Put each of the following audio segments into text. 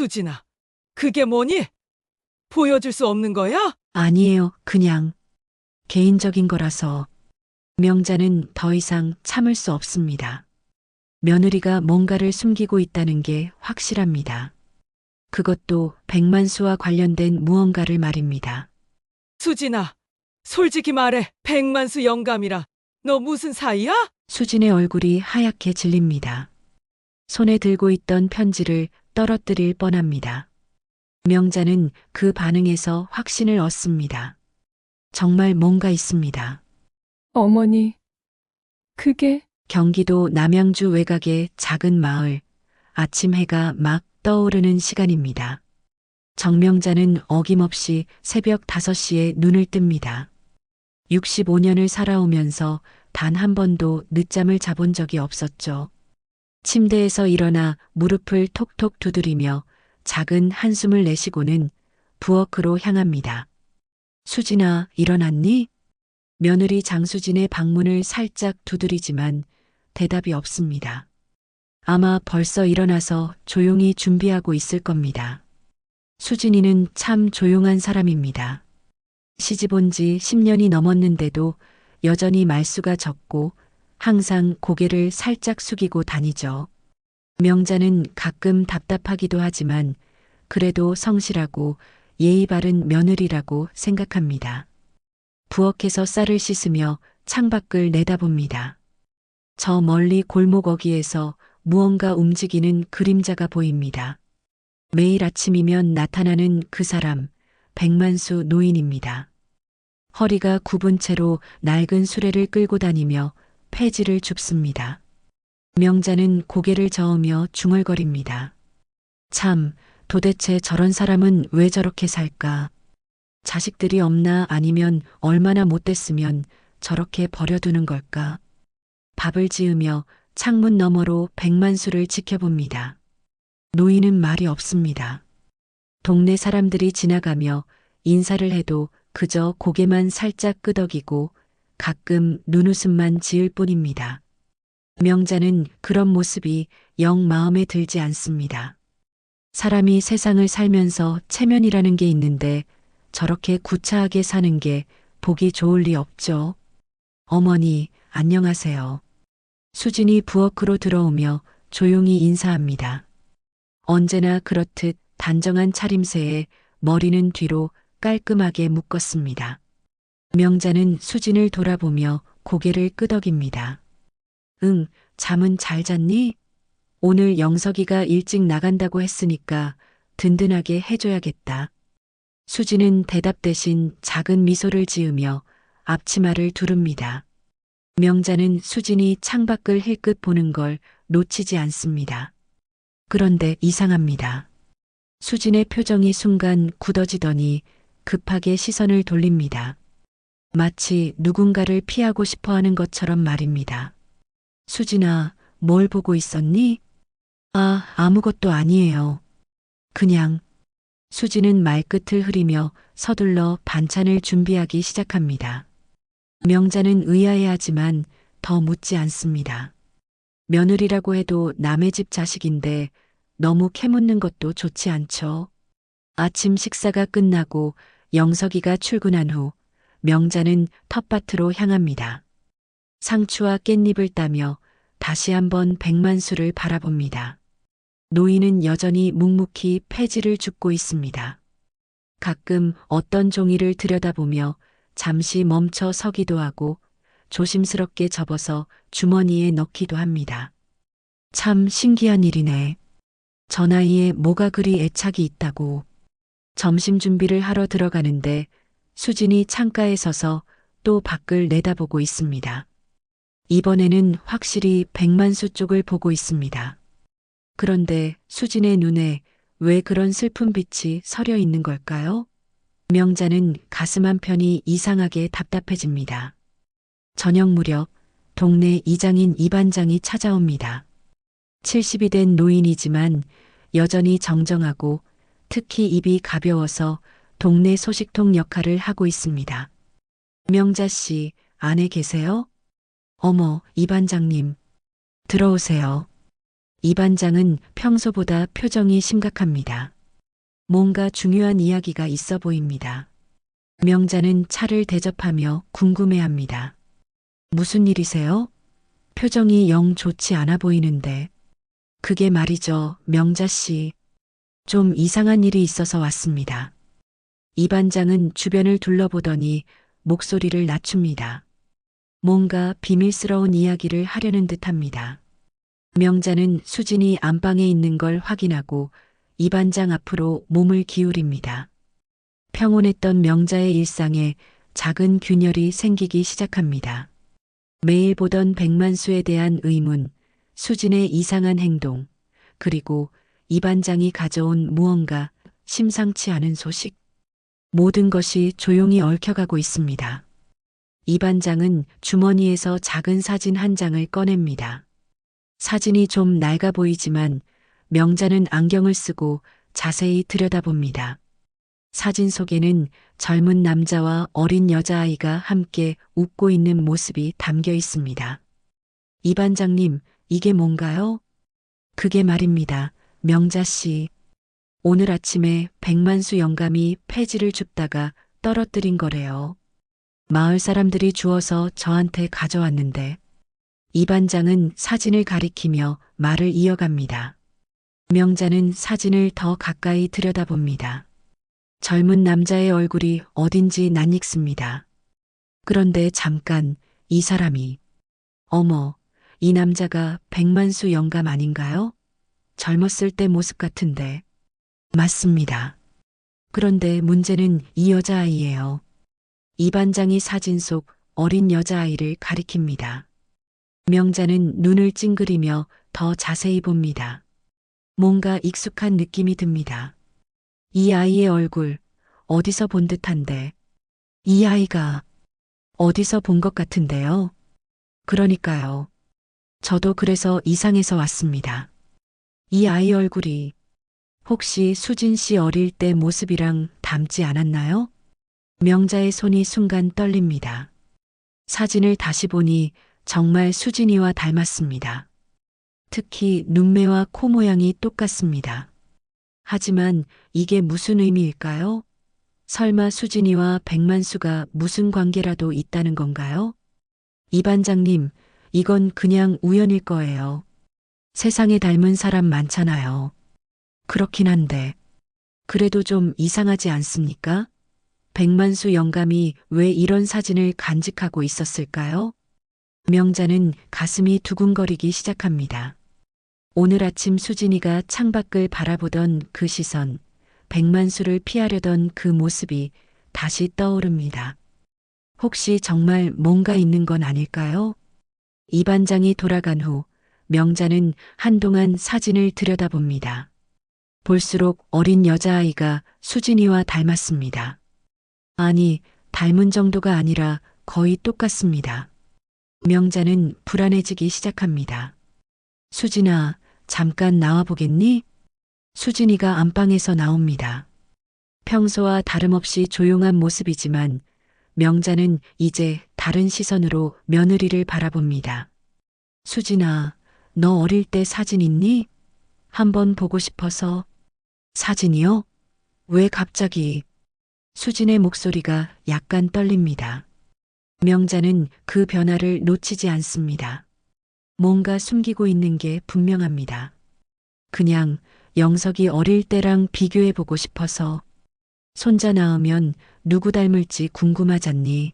수진아, 그게 뭐니? 보여줄 수 없는 거야? 아니에요. 그냥 개인적인 거라서. 명자는 더 이상 참을 수 없습니다. 며느리가 뭔가를 숨기고 있다는 게 확실합니다. 그것도 백만수와 관련된 무언가를 말입니다. 수진아, 솔직히 말해. 백만수 영감이라. 너 무슨 사이야? 수진의 얼굴이 하얗게 질립니다. 손에 들고 있던 편지를 떨어뜨릴 뻔합니다. 명자는 그 반응에서 확신을 얻습니다. 정말 뭔가 있습니다. 어머니, 그게 경기도 남양주 외곽의 작은 마을, 아침 해가 막 떠오르는 시간입니다. 정명자는 어김없이 새벽 5시에 눈을 뜹니다. 65년을 살아오면서 단 한 번도 늦잠을 자본 적이 없었죠. 침대에서 일어나 무릎을 톡톡 두드리며 작은 한숨을 내쉬고는 부엌으로 향합니다. 수진아, 일어났니? 며느리 장수진의 방문을 살짝 두드리지만 대답이 없습니다. 아마 벌써 일어나서 조용히 준비하고 있을 겁니다. 수진이는 참 조용한 사람입니다. 시집 온 지 10년이 넘었는데도 여전히 말수가 적고 항상 고개를 살짝 숙이고 다니죠. 명자는 가끔 답답하기도 하지만 그래도 성실하고 예의 바른 며느리라고 생각합니다. 부엌에서 쌀을 씻으며 창밖을 내다봅니다. 저 멀리 골목 어귀에서 무언가 움직이는 그림자가 보입니다. 매일 아침이면 나타나는 그 사람, 백만수 노인입니다. 허리가 굽은 채로 낡은 수레를 끌고 다니며 폐지를 줍습니다. 명자는 고개를 저으며 중얼거립니다. 참, 도대체 저런 사람은 왜 저렇게 살까? 자식들이 없나 아니면 얼마나 못됐으면 저렇게 버려두는 걸까? 밥을 지으며 창문 너머로 백만수를 지켜봅니다. 노인은 말이 없습니다. 동네 사람들이 지나가며 인사를 해도 그저 고개만 살짝 끄덕이고 가끔 눈웃음만 지을 뿐입니다. 명자는 그런 모습이 영 마음에 들지 않습니다. 사람이 세상을 살면서 체면이라는 게 있는데 저렇게 구차하게 사는 게 보기 좋을 리 없죠. 어머니, 안녕하세요. 수진이 부엌으로 들어오며 조용히 인사합니다. 언제나 그렇듯 단정한 차림새에 머리는 뒤로 깔끔하게 묶었습니다. 명자는 수진을 돌아보며 고개를 끄덕입니다. 응, 잠은 잘 잤니? 오늘 영석이가 일찍 나간다고 했으니까 든든하게 해줘야겠다. 수진은 대답 대신 작은 미소를 지으며 앞치마를 두릅니다. 명자는 수진이 창밖을 힐끗 보는 걸 놓치지 않습니다. 그런데 이상합니다. 수진의 표정이 순간 굳어지더니 급하게 시선을 돌립니다. 마치 누군가를 피하고 싶어 하는 것처럼 말입니다. 수진아, 뭘 보고 있었니? 아, 아무것도 아니에요. 그냥. 수진은 말끝을 흐리며 서둘러 반찬을 준비하기 시작합니다. 명자는 의아해하지만 더 묻지 않습니다. 며느리라고 해도 남의 집 자식인데 너무 캐묻는 것도 좋지 않죠. 아침 식사가 끝나고 영석이가 출근한 후 명자는 텃밭으로 향합니다. 상추와 깻잎을 따며 다시 한번 백만수를 바라봅니다. 노인은 여전히 묵묵히 폐지를 줍고 있습니다. 가끔 어떤 종이를 들여다보며 잠시 멈춰 서기도 하고 조심스럽게 접어서 주머니에 넣기도 합니다. 참 신기한 일이네. 저 나이에 뭐가 그리 애착이 있다고. 점심 준비를 하러 들어가는데 수진이 창가에 서서 또 밖을 내다보고 있습니다. 이번에는 확실히 백만수 쪽을 보고 있습니다. 그런데 수진의 눈에 왜 그런 슬픈 빛이 서려 있는 걸까요? 명자는 가슴 한편이 이상하게 답답해집니다. 저녁 무렵 동네 이장인 이반장이 찾아옵니다. 70이 된 노인이지만 여전히 정정하고 특히 입이 가벼워서 동네 소식통 역할을 하고 있습니다. 명자 씨, 안에 계세요? 어머, 이반장님. 들어오세요. 이 반장은 평소보다 표정이 심각합니다. 뭔가 중요한 이야기가 있어 보입니다. 명자는 차를 대접하며 궁금해합니다. 무슨 일이세요? 표정이 영 좋지 않아 보이는데. 그게 말이죠, 명자 씨. 좀 이상한 일이 있어서 왔습니다. 이 반장은 주변을 둘러보더니 목소리를 낮춥니다. 뭔가 비밀스러운 이야기를 하려는 듯합니다. 명자는 수진이 안방에 있는 걸 확인하고 이 반장 앞으로 몸을 기울입니다. 평온했던 명자의 일상에 작은 균열이 생기기 시작합니다. 매일 보던 백만수에 대한 의문, 수진의 이상한 행동, 그리고 이 반장이 가져온 무언가 심상치 않은 소식. 모든 것이 조용히 얽혀가고 있습니다. 이 반장은 주머니에서 작은 사진 한 장을 꺼냅니다. 사진이 좀 낡아 보이지만 명자는 안경을 쓰고 자세히 들여다봅니다. 사진 속에는 젊은 남자와 어린 여자아이가 함께 웃고 있는 모습이 담겨 있습니다. 이 반장님, 이게 뭔가요? 그게 말입니다. 명자 씨. 오늘 아침에 백만수 영감이 폐지를 줍다가 떨어뜨린 거래요. 마을 사람들이 주어서 저한테 가져왔는데. 이 반장은 사진을 가리키며 말을 이어갑니다. 명자는 사진을 더 가까이 들여다봅니다. 젊은 남자의 얼굴이 어딘지 낯익습니다. 그런데 잠깐 이 사람이, 어머, 이 남자가 백만수 영감 아닌가요? 젊었을 때 모습 같은데. 맞습니다. 그런데 문제는 이 여자아이예요. 이 반장이 사진 속 어린 여자아이를 가리킵니다. 명자는 눈을 찡그리며 더 자세히 봅니다. 뭔가 익숙한 느낌이 듭니다. 이 아이의 얼굴, 어디서 본 듯한데. 이 아이가 어디서 본 것 같은데요. 그러니까요. 저도 그래서 이상해서 왔습니다. 이 아이 얼굴이 혹시 수진 씨 어릴 때 모습이랑 닮지 않았나요? 명자의 손이 순간 떨립니다. 사진을 다시 보니 정말 수진이와 닮았습니다. 특히 눈매와 코 모양이 똑같습니다. 하지만 이게 무슨 의미일까요? 설마 수진이와 백만수가 무슨 관계라도 있다는 건가요? 이 반장님, 이건 그냥 우연일 거예요. 세상에 닮은 사람 많잖아요. 그렇긴 한데, 그래도 좀 이상하지 않습니까? 백만수 영감이 왜 이런 사진을 간직하고 있었을까요? 명자는 가슴이 두근거리기 시작합니다. 오늘 아침 수진이가 창밖을 바라보던 그 시선, 백만수를 피하려던 그 모습이 다시 떠오릅니다. 혹시 정말 뭔가 있는 건 아닐까요? 이 반장이 돌아간 후 명자는 한동안 사진을 들여다봅니다. 볼수록 어린 여자아이가 수진이와 닮았습니다. 아니, 닮은 정도가 아니라 거의 똑같습니다. 명자는 불안해지기 시작합니다. 수진아, 잠깐 나와 보겠니? 수진이가 안방에서 나옵니다. 평소와 다름없이 조용한 모습이지만 명자는 이제 다른 시선으로 며느리를 바라봅니다. 수진아, 너 어릴 때 사진 있니? 한번 보고 싶어서. 사진이요? 왜 갑자기? 수진의 목소리가 약간 떨립니다. 명자는 그 변화를 놓치지 않습니다. 뭔가 숨기고 있는 게 분명합니다. 그냥 영석이 어릴 때랑 비교해 보고 싶어서. 손자 낳으면 누구 닮을지 궁금하잖니.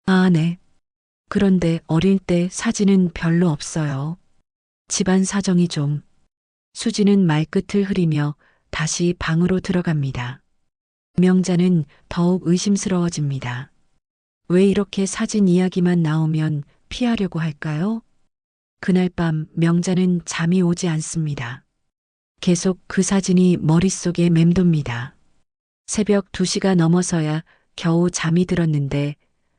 아, 네. 그런데 어릴 때 사진은 별로 없어요. 집안 사정이 좀. 수지는 말끝을 흐리며 다시 방으로 들어갑니다. 명자는 더욱 의심스러워집니다. 왜 이렇게 사진 이야기만 나오면 피하려고 할까요? 그날 밤 명자는 잠이 오지 않습니다. 계속 그 사진이 머릿속에 맴돕니다. 새벽 2시가 넘어서야 겨우 잠이 들었는데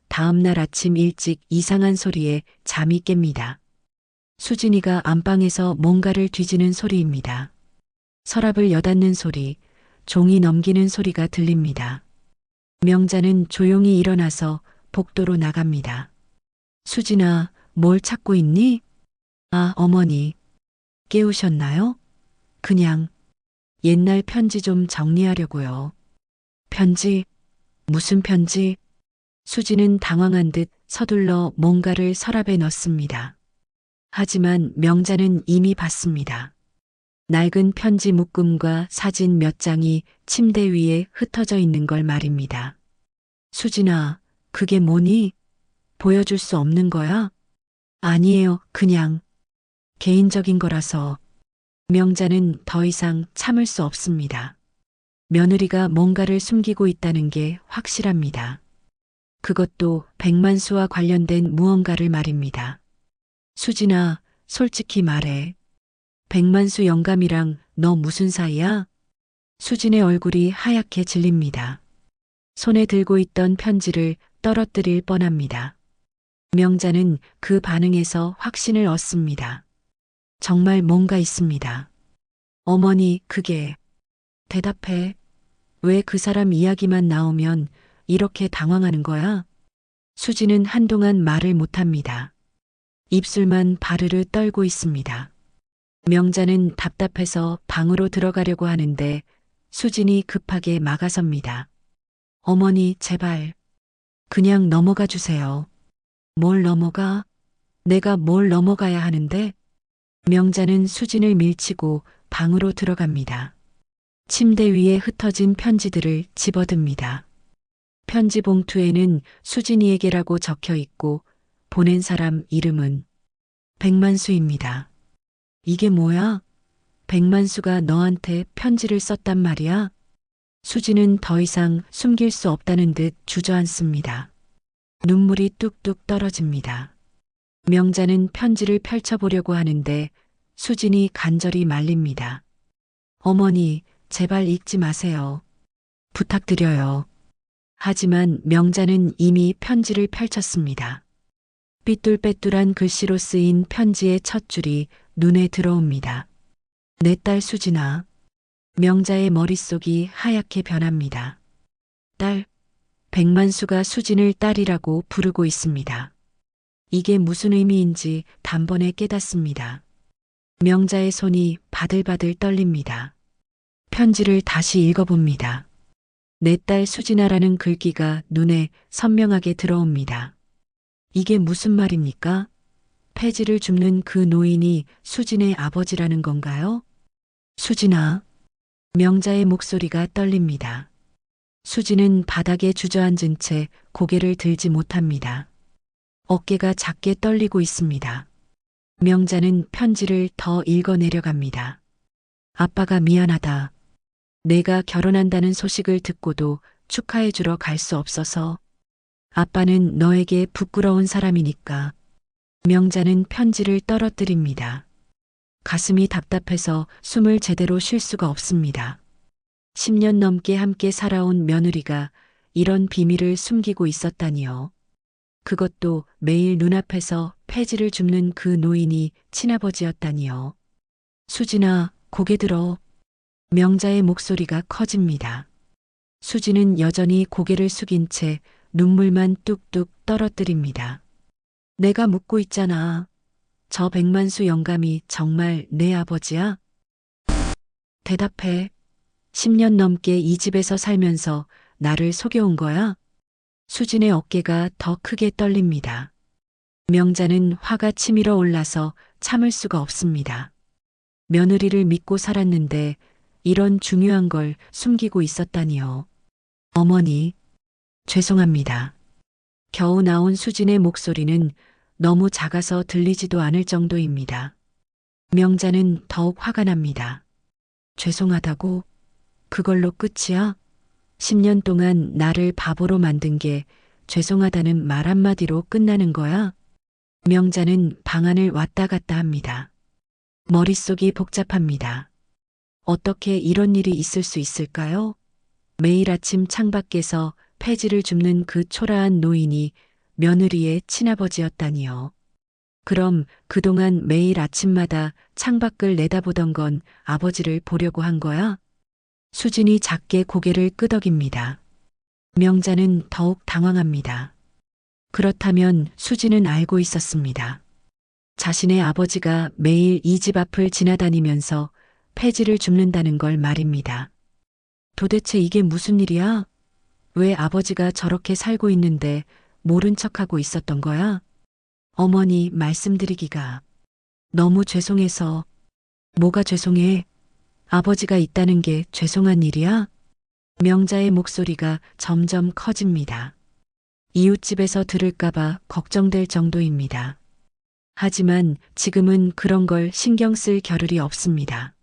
다음 날 아침 일찍 이상한 소리에 잠이 깹니다. 수진이가 안방에서 뭔가를 뒤지는 소리입니다. 서랍을 여닫는 소리, 종이 넘기는 소리가 들립니다. 명자는 조용히 일어나서 복도로 나갑니다. 수진아, 뭘 찾고 있니? 아, 어머니. 깨우셨나요? 그냥 옛날 편지 좀 정리하려고요. 편지? 무슨 편지? 수지는 당황한 듯 서둘러 뭔가를 서랍에 넣습니다. 하지만 명자는 이미 봤습니다. 낡은 편지 묶음과 사진 몇 장이 침대 위에 흩어져 있는 걸 말입니다. 수진아, 그게 뭐니? 보여줄 수 없는 거야? 아니에요, 그냥 개인적인 거라서. 명자는 더 이상 참을 수 없습니다. 며느리가 뭔가를 숨기고 있다는 게 확실합니다. 그것도 백만수와 관련된 무언가를 말입니다. 수진아, 솔직히 말해. 백만수 영감이랑 너 무슨 사이야? 수진의 얼굴이 하얗게 질립니다. 손에 들고 있던 편지를 떨어뜨릴 뻔합니다. 명자는 그 반응에서 확신을 얻습니다. 정말 뭔가 있습니다. 어머니, 그게. 대답해. 왜 그 사람 이야기만 나오면 이렇게 당황하는 거야? 수지는 한동안 말을 못합니다. 입술만 바르르 떨고 있습니다. 명자는 답답해서 방으로 들어가려고 하는데 수진이 급하게 막아섭니다. 어머니, 제발. 그냥 넘어가 주세요. 뭘 넘어가? 내가 뭘 넘어가야 하는데? 명자는 수진을 밀치고 방으로 들어갑니다. 침대 위에 흩어진 편지들을 집어듭니다. 편지 봉투에는 수진이에게라고 적혀 있고 보낸 사람 이름은 백만수입니다. 이게 뭐야? 백만수가 너한테 편지를 썼단 말이야? 수진은 더 이상 숨길 수 없다는 듯 주저앉습니다. 눈물이 뚝뚝 떨어집니다. 명자는 편지를 펼쳐보려고 하는데 수진이 간절히 말립니다. 어머니, 제발 읽지 마세요. 부탁드려요. 하지만 명자는 이미 편지를 펼쳤습니다. 삐뚤빼뚤한 글씨로 쓰인 편지의 첫 줄이 눈에 들어옵니다. 내 딸 수진아. 명자의 머릿속이 하얗게 변합니다. 딸, 백만수가 수진을 딸이라고 부르고 있습니다. 이게 무슨 의미인지 단번에 깨닫습니다. 명자의 손이 바들바들 떨립니다. 편지를 다시 읽어봅니다. 내 딸 수진아라는 글귀가 눈에 선명하게 들어옵니다. 이게 무슨 말입니까? 폐지를 줍는 그 노인이 수진의 아버지라는 건가요? 수진아. 명자의 목소리가 떨립니다. 수진은 바닥에 주저앉은 채 고개를 들지 못합니다. 어깨가 작게 떨리고 있습니다. 명자는 편지를 더 읽어내려갑니다. 아빠가 미안하다. 내가 결혼한다는 소식을 듣고도 축하해주러 갈 수 없어서. 아빠는 너에게 부끄러운 사람이니까. 명자는 편지를 떨어뜨립니다. 가슴이 답답해서 숨을 제대로 쉴 수가 없습니다. 10년 넘게 함께 살아온 며느리가 이런 비밀을 숨기고 있었다니요. 그것도 매일 눈앞에서 폐지를 줍는 그 노인이 친아버지였다니요. 수진아, 고개 들어. 명자의 목소리가 커집니다. 수진은 여전히 고개를 숙인 채 눈물만 뚝뚝 떨어뜨립니다. 내가 묻고 있잖아. 저 백만수 영감이 정말 내 아버지야? 대답해. 10년 넘게 이 집에서 살면서 나를 속여온 거야? 수진의 어깨가 더 크게 떨립니다. 명자는 화가 치밀어 올라서 참을 수가 없습니다. 며느리를 믿고 살았는데 이런 중요한 걸 숨기고 있었다니요. 어머니, 죄송합니다. 겨우 나온 수진의 목소리는 너무 작아서 들리지도 않을 정도입니다. 명자는 더욱 화가 납니다. 죄송하다고? 그걸로 끝이야? 10년 동안 나를 바보로 만든 게 죄송하다는 말 한마디로 끝나는 거야? 명자는 방안을 왔다 갔다 합니다. 머릿속이 복잡합니다. 어떻게 이런 일이 있을 수 있을까요? 매일 아침 창밖에서 폐지를 줍는 그 초라한 노인이 며느리의 친아버지였다니요. 그럼 그동안 매일 아침마다 창밖을 내다보던 건 아버지를 보려고 한 거야? 수진이 작게 고개를 끄덕입니다. 명자는 더욱 당황합니다. 그렇다면 수진은 알고 있었습니다. 자신의 아버지가 매일 이 집 앞을 지나다니면서 폐지를 줍는다는 걸 말입니다. 도대체 이게 무슨 일이야? 왜 아버지가 저렇게 살고 있는데 모른 척하고 있었던 거야? 어머니 말씀드리기가 너무 죄송해서. 뭐가 죄송해? 아버지가 있다는 게 죄송한 일이야? 명자의 목소리가 점점 커집니다. 이웃집에서 들을까봐 걱정될 정도입니다. 하지만 지금은 그런 걸 신경 쓸 겨를이 없습니다.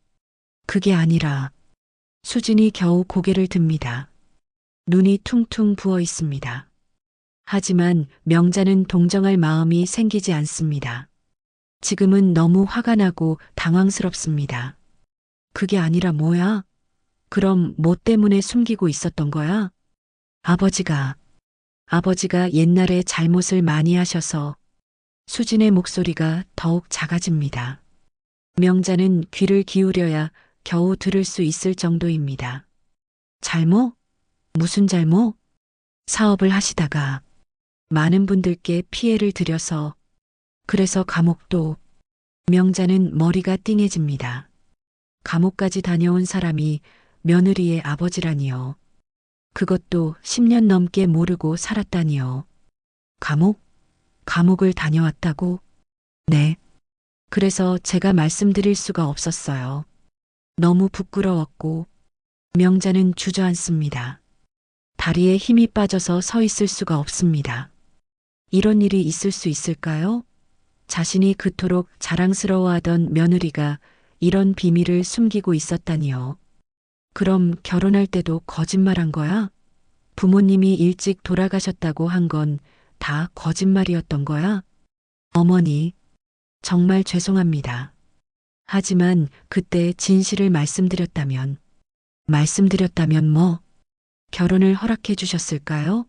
그게 아니라 수진이 겨우 고개를 듭니다. 눈이 퉁퉁 부어 있습니다. 하지만 명자는 동정할 마음이 생기지 않습니다. 지금은 너무 화가 나고 당황스럽습니다. 그게 아니라 뭐야? 그럼 뭐 때문에 숨기고 있었던 거야? 아버지가 옛날에 잘못을 많이 하셔서. 수진의 목소리가 더욱 작아집니다. 명자는 귀를 기울여야 겨우 들을 수 있을 정도입니다. 잘못? 무슨 잘못? 사업을 하시다가 많은 분들께 피해를 드려서. 그래서 감옥도. 명자는 머리가 띵해집니다. 감옥까지 다녀온 사람이 며느리의 아버지라니요. 그것도 10년 넘게 모르고 살았다니요. 감옥을 다녀왔다고? 네. 그래서 제가 말씀드릴 수가 없었어요. 너무 부끄러웠고. 명자는 주저앉습니다. 다리에 힘이 빠져서 서 있을 수가 없습니다. 이런 일이 있을 수 있을까요? 자신이 그토록 자랑스러워하던 며느리가 이런 비밀을 숨기고 있었다니요. 그럼 결혼할 때도 거짓말한 거야? 부모님이 일찍 돌아가셨다고 한 건 다 거짓말이었던 거야? 어머니, 정말 죄송합니다. 하지만 그때 진실을 말씀드렸다면 뭐? 결혼을 허락해 주셨을까요?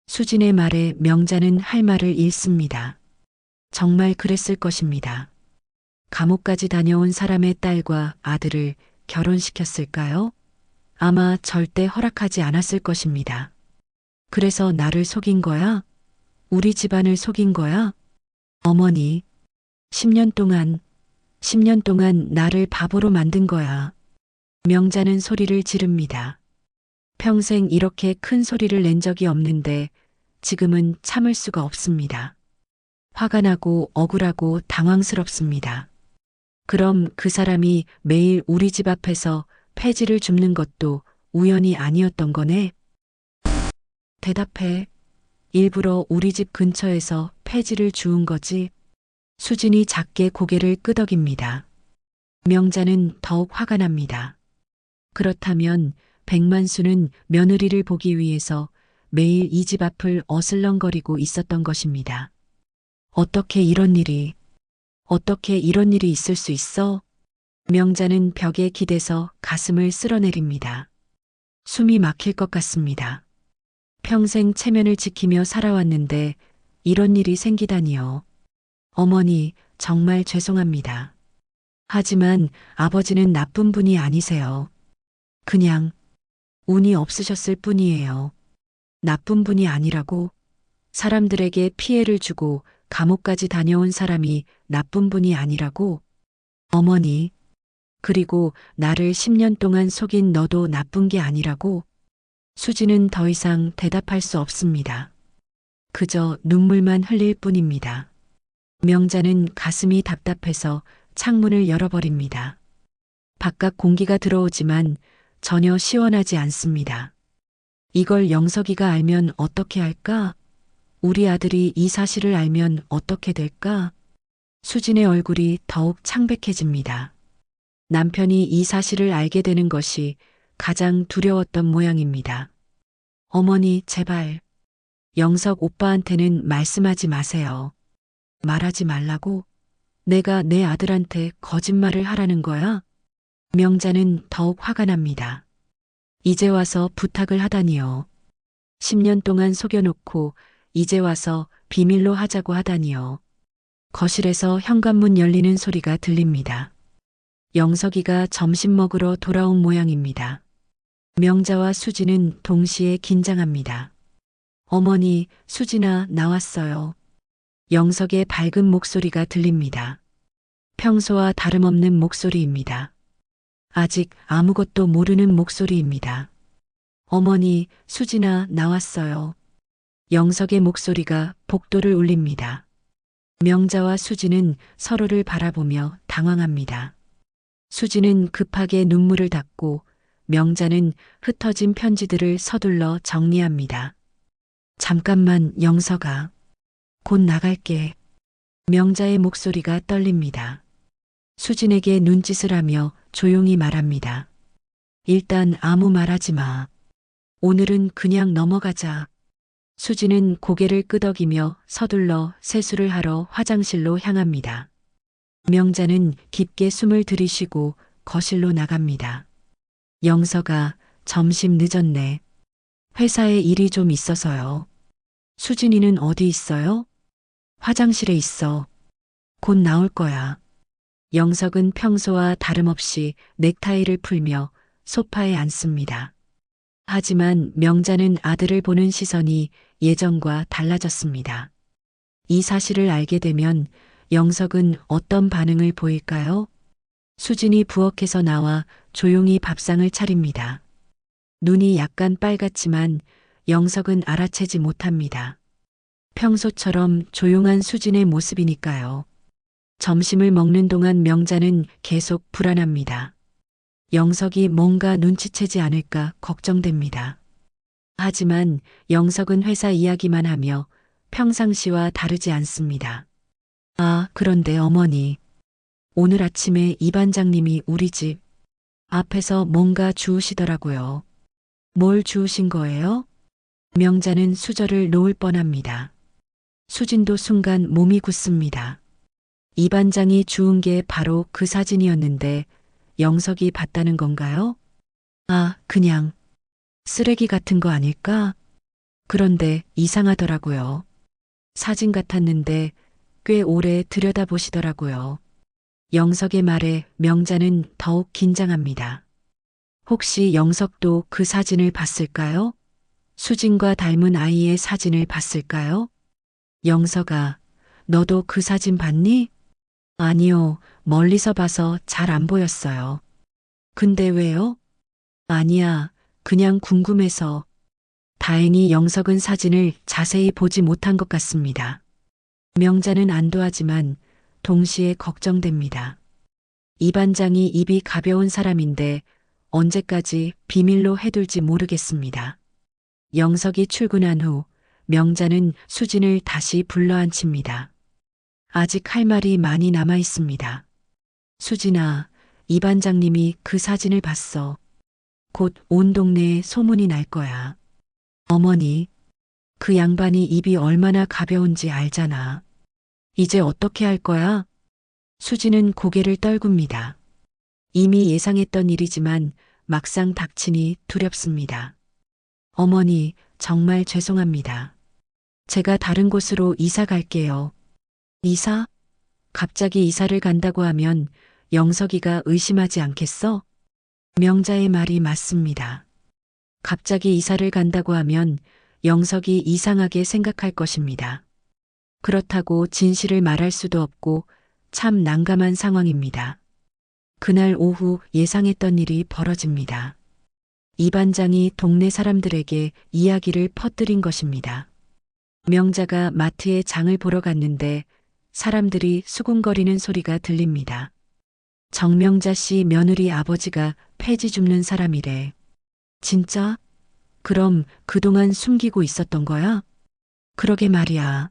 수진의 말에 명자는 할 말을 잃습니다. 정말 그랬을 것입니다. 감옥까지 다녀온 사람의 딸과 아들을 결혼시켰을까요? 아마 절대 허락하지 않았을 것입니다. 그래서 나를 속인 거야? 우리 집안을 속인 거야? 어머니, 10년 동안 나를 바보로 만든 거야. 명자는 소리를 지릅니다. 평생 이렇게 큰 소리를 낸 적이 없는데 지금은 참을 수가 없습니다. 화가 나고 억울하고 당황스럽습니다. 그럼 그 사람이 매일 우리 집 앞에서 폐지를 줍는 것도 우연이 아니었던 거네? 대답해. 일부러 우리 집 근처에서 폐지를 주운 거지. 수진이 작게 고개를 끄덕입니다. 명자는 더욱 화가 납니다. 그렇다면 백만수는 며느리를 보기 위해서 매일 이 집 앞을 어슬렁거리고 있었던 것입니다. 어떻게 이런 일이 있을 수 있어? 명자는 벽에 기대서 가슴을 쓸어내립니다. 숨이 막힐 것 같습니다. 평생 체면을 지키며 살아왔는데 이런 일이 생기다니요. 어머니, 정말 죄송합니다. 하지만 아버지는 나쁜 분이 아니세요. 그냥 운이 없으셨을 뿐이에요. 나쁜 분이 아니라고? 사람들에게 피해를 주고 감옥까지 다녀온 사람이 나쁜 분이 아니라고? 어머니, 그리고 나를 10년 동안 속인 너도 나쁜 게 아니라고? 수지는 더 이상 대답할 수 없습니다. 그저 눈물만 흘릴 뿐입니다. 명자는 가슴이 답답해서 창문을 열어버립니다. 바깥 공기가 들어오지만 전혀 시원하지 않습니다. 이걸 영석이가 알면 어떻게 할까? 우리 아들이 이 사실을 알면 어떻게 될까? 수진의 얼굴이 더욱 창백해집니다. 남편이 이 사실을 알게 되는 것이 가장 두려웠던 모양입니다. 어머니, 제발. 영석 오빠한테는 말씀하지 마세요. 말하지 말라고? 내가 내 아들한테 거짓말을 하라는 거야? 명자는 더욱 화가 납니다. 이제 와서 부탁을 하다니요. 10년 동안 속여놓고 이제 와서 비밀로 하자고 하다니요. 거실에서 현관문 열리는 소리가 들립니다. 영석이가 점심 먹으러 돌아온 모양입니다. 명자와 수진은 동시에 긴장합니다. 어머니, 수진아, 나왔어요. 영석의 밝은 목소리가 들립니다. 평소와 다름없는 목소리입니다. 아직 아무것도 모르는 목소리입니다. 어머니, 수진아, 나왔어요. 영석의 목소리가 복도를 울립니다. 명자와 수진은 서로를 바라보며 당황합니다. 수진은 급하게 눈물을 닦고 명자는 흩어진 편지들을 서둘러 정리합니다. 잠깐만, 영석아. 곧 나갈게. 명자의 목소리가 떨립니다. 수진에게 눈짓을 하며 조용히 말합니다. 일단 아무 말하지 마. 오늘은 그냥 넘어가자. 수진은 고개를 끄덕이며 서둘러 세수를 하러 화장실로 향합니다. 명자는 깊게 숨을 들이쉬고 거실로 나갑니다. 영석아, 점심 늦었네. 회사에 일이 좀 있어서요. 수진이는 어디 있어요? 화장실에 있어. 곧 나올 거야. 영석은 평소와 다름없이 넥타이를 풀며 소파에 앉습니다. 하지만 명자는 아들을 보는 시선이 예전과 달라졌습니다. 이 사실을 알게 되면 영석은 어떤 반응을 보일까요? 수진이 부엌에서 나와 조용히 밥상을 차립니다. 눈이 약간 빨갛지만 영석은 알아채지 못합니다. 평소처럼 조용한 수진의 모습이니까요. 점심을 먹는 동안 명자는 계속 불안합니다. 영석이 뭔가 눈치채지 않을까 걱정됩니다. 하지만 영석은 회사 이야기만 하며 평상시와 다르지 않습니다. 아, 그런데 어머니. 오늘 아침에 이 반장님이 우리 집 앞에서 뭔가 주우시더라고요. 뭘 주우신 거예요? 명자는 수저를 놓을 뻔합니다. 수진도 순간 몸이 굳습니다. 이 반장이 주운 게 바로 그 사진이었는데 영석이 봤다는 건가요? 아, 그냥 쓰레기 같은 거 아닐까? 그런데 이상하더라고요. 사진 같았는데 꽤 오래 들여다보시더라고요. 영석의 말에 명자는 더욱 긴장합니다. 혹시 영석도 그 사진을 봤을까요? 수진과 닮은 아이의 사진을 봤을까요? 영석아, 너도 그 사진 봤니? 아니요, 멀리서 봐서 잘 안 보였어요. 근데 왜요? 아니야, 그냥 궁금해서. 다행히 영석은 사진을 자세히 보지 못한 것 같습니다. 명자는 안도하지만 동시에 걱정됩니다. 이 반장이 입이 가벼운 사람인데 언제까지 비밀로 해둘지 모르겠습니다. 영석이 출근한 후 명자는 수진을 다시 불러앉힙니다. 아직 할 말이 많이 남아 있습니다. 수진아, 이 반장님이 그 사진을 봤어. 곧 온 동네에 소문이 날 거야. 어머니, 그 양반이 입이 얼마나 가벼운지 알잖아. 이제 어떻게 할 거야? 수진은 고개를 떨굽니다. 이미 예상했던 일이지만 막상 닥치니 두렵습니다. 어머니, 정말 죄송합니다. 제가 다른 곳으로 이사 갈게요. 이사? 갑자기 이사를 간다고 하면 영석이가 의심하지 않겠어? 명자의 말이 맞습니다. 갑자기 이사를 간다고 하면 영석이 이상하게 생각할 것입니다. 그렇다고 진실을 말할 수도 없고 참 난감한 상황입니다. 그날 오후 예상했던 일이 벌어집니다. 이 반장이 동네 사람들에게 이야기를 퍼뜨린 것입니다. 명자가 마트에 장을 보러 갔는데 사람들이 수군거리는 소리가 들립니다. 정명자 씨 며느리 아버지가 폐지 줍는 사람이래. 진짜? 그럼 그동안 숨기고 있었던 거야? 그러게 말이야.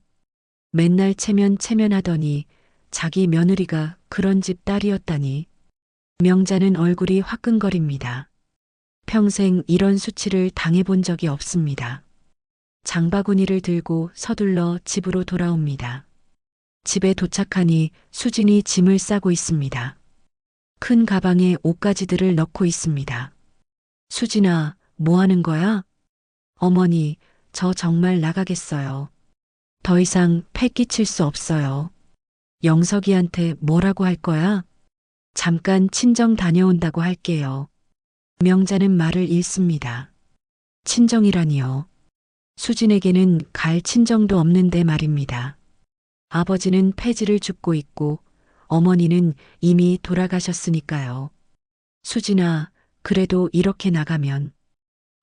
맨날 체면하더니 자기 며느리가 그런 집 딸이었다니. 명자는 얼굴이 화끈거립니다. 평생 이런 수치를 당해본 적이 없습니다. 장바구니를 들고 서둘러 집으로 돌아옵니다. 집에 도착하니 수진이 짐을 싸고 있습니다. 큰 가방에 옷가지들을 넣고 있습니다. 수진아, 뭐 하는 거야? 어머니, 저 정말 나가겠어요. 더 이상 패 끼칠 수 없어요. 영석이한테 뭐라고 할 거야? 잠깐 친정 다녀온다고 할게요. 명자는 말을 잃습니다. 친정이라니요. 수진에게는 갈 친정도 없는데 말입니다. 아버지는 폐지를 줍고 있고 어머니는 이미 돌아가셨으니까요. 수진아, 그래도 이렇게 나가면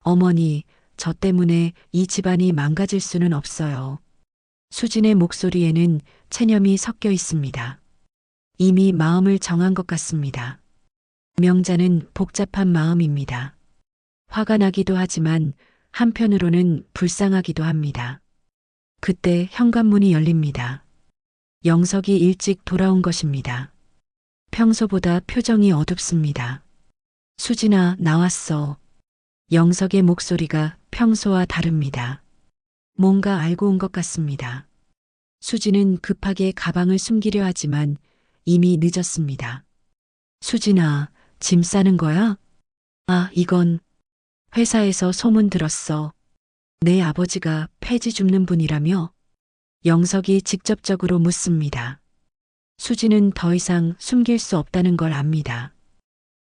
어머니, 저 때문에 이 집안이 망가질 수는 없어요. 수진의 목소리에는 체념이 섞여 있습니다. 이미 마음을 정한 것 같습니다. 명자는 복잡한 마음입니다. 화가 나기도 하지만 한편으로는 불쌍하기도 합니다. 그때 현관문이 열립니다. 영석이 일찍 돌아온 것입니다. 평소보다 표정이 어둡습니다. 수진아, 나왔어. 영석의 목소리가 평소와 다릅니다. 뭔가 알고 온 것 같습니다. 수진은 급하게 가방을 숨기려 하지만 이미 늦었습니다. 수진아, 짐 싸는 거야? 아, 이건 회사에서 소문 들었어. 내 아버지가 폐지 줍는 분이라며? 영석이 직접적으로 묻습니다. 수진은 더 이상 숨길 수 없다는 걸 압니다.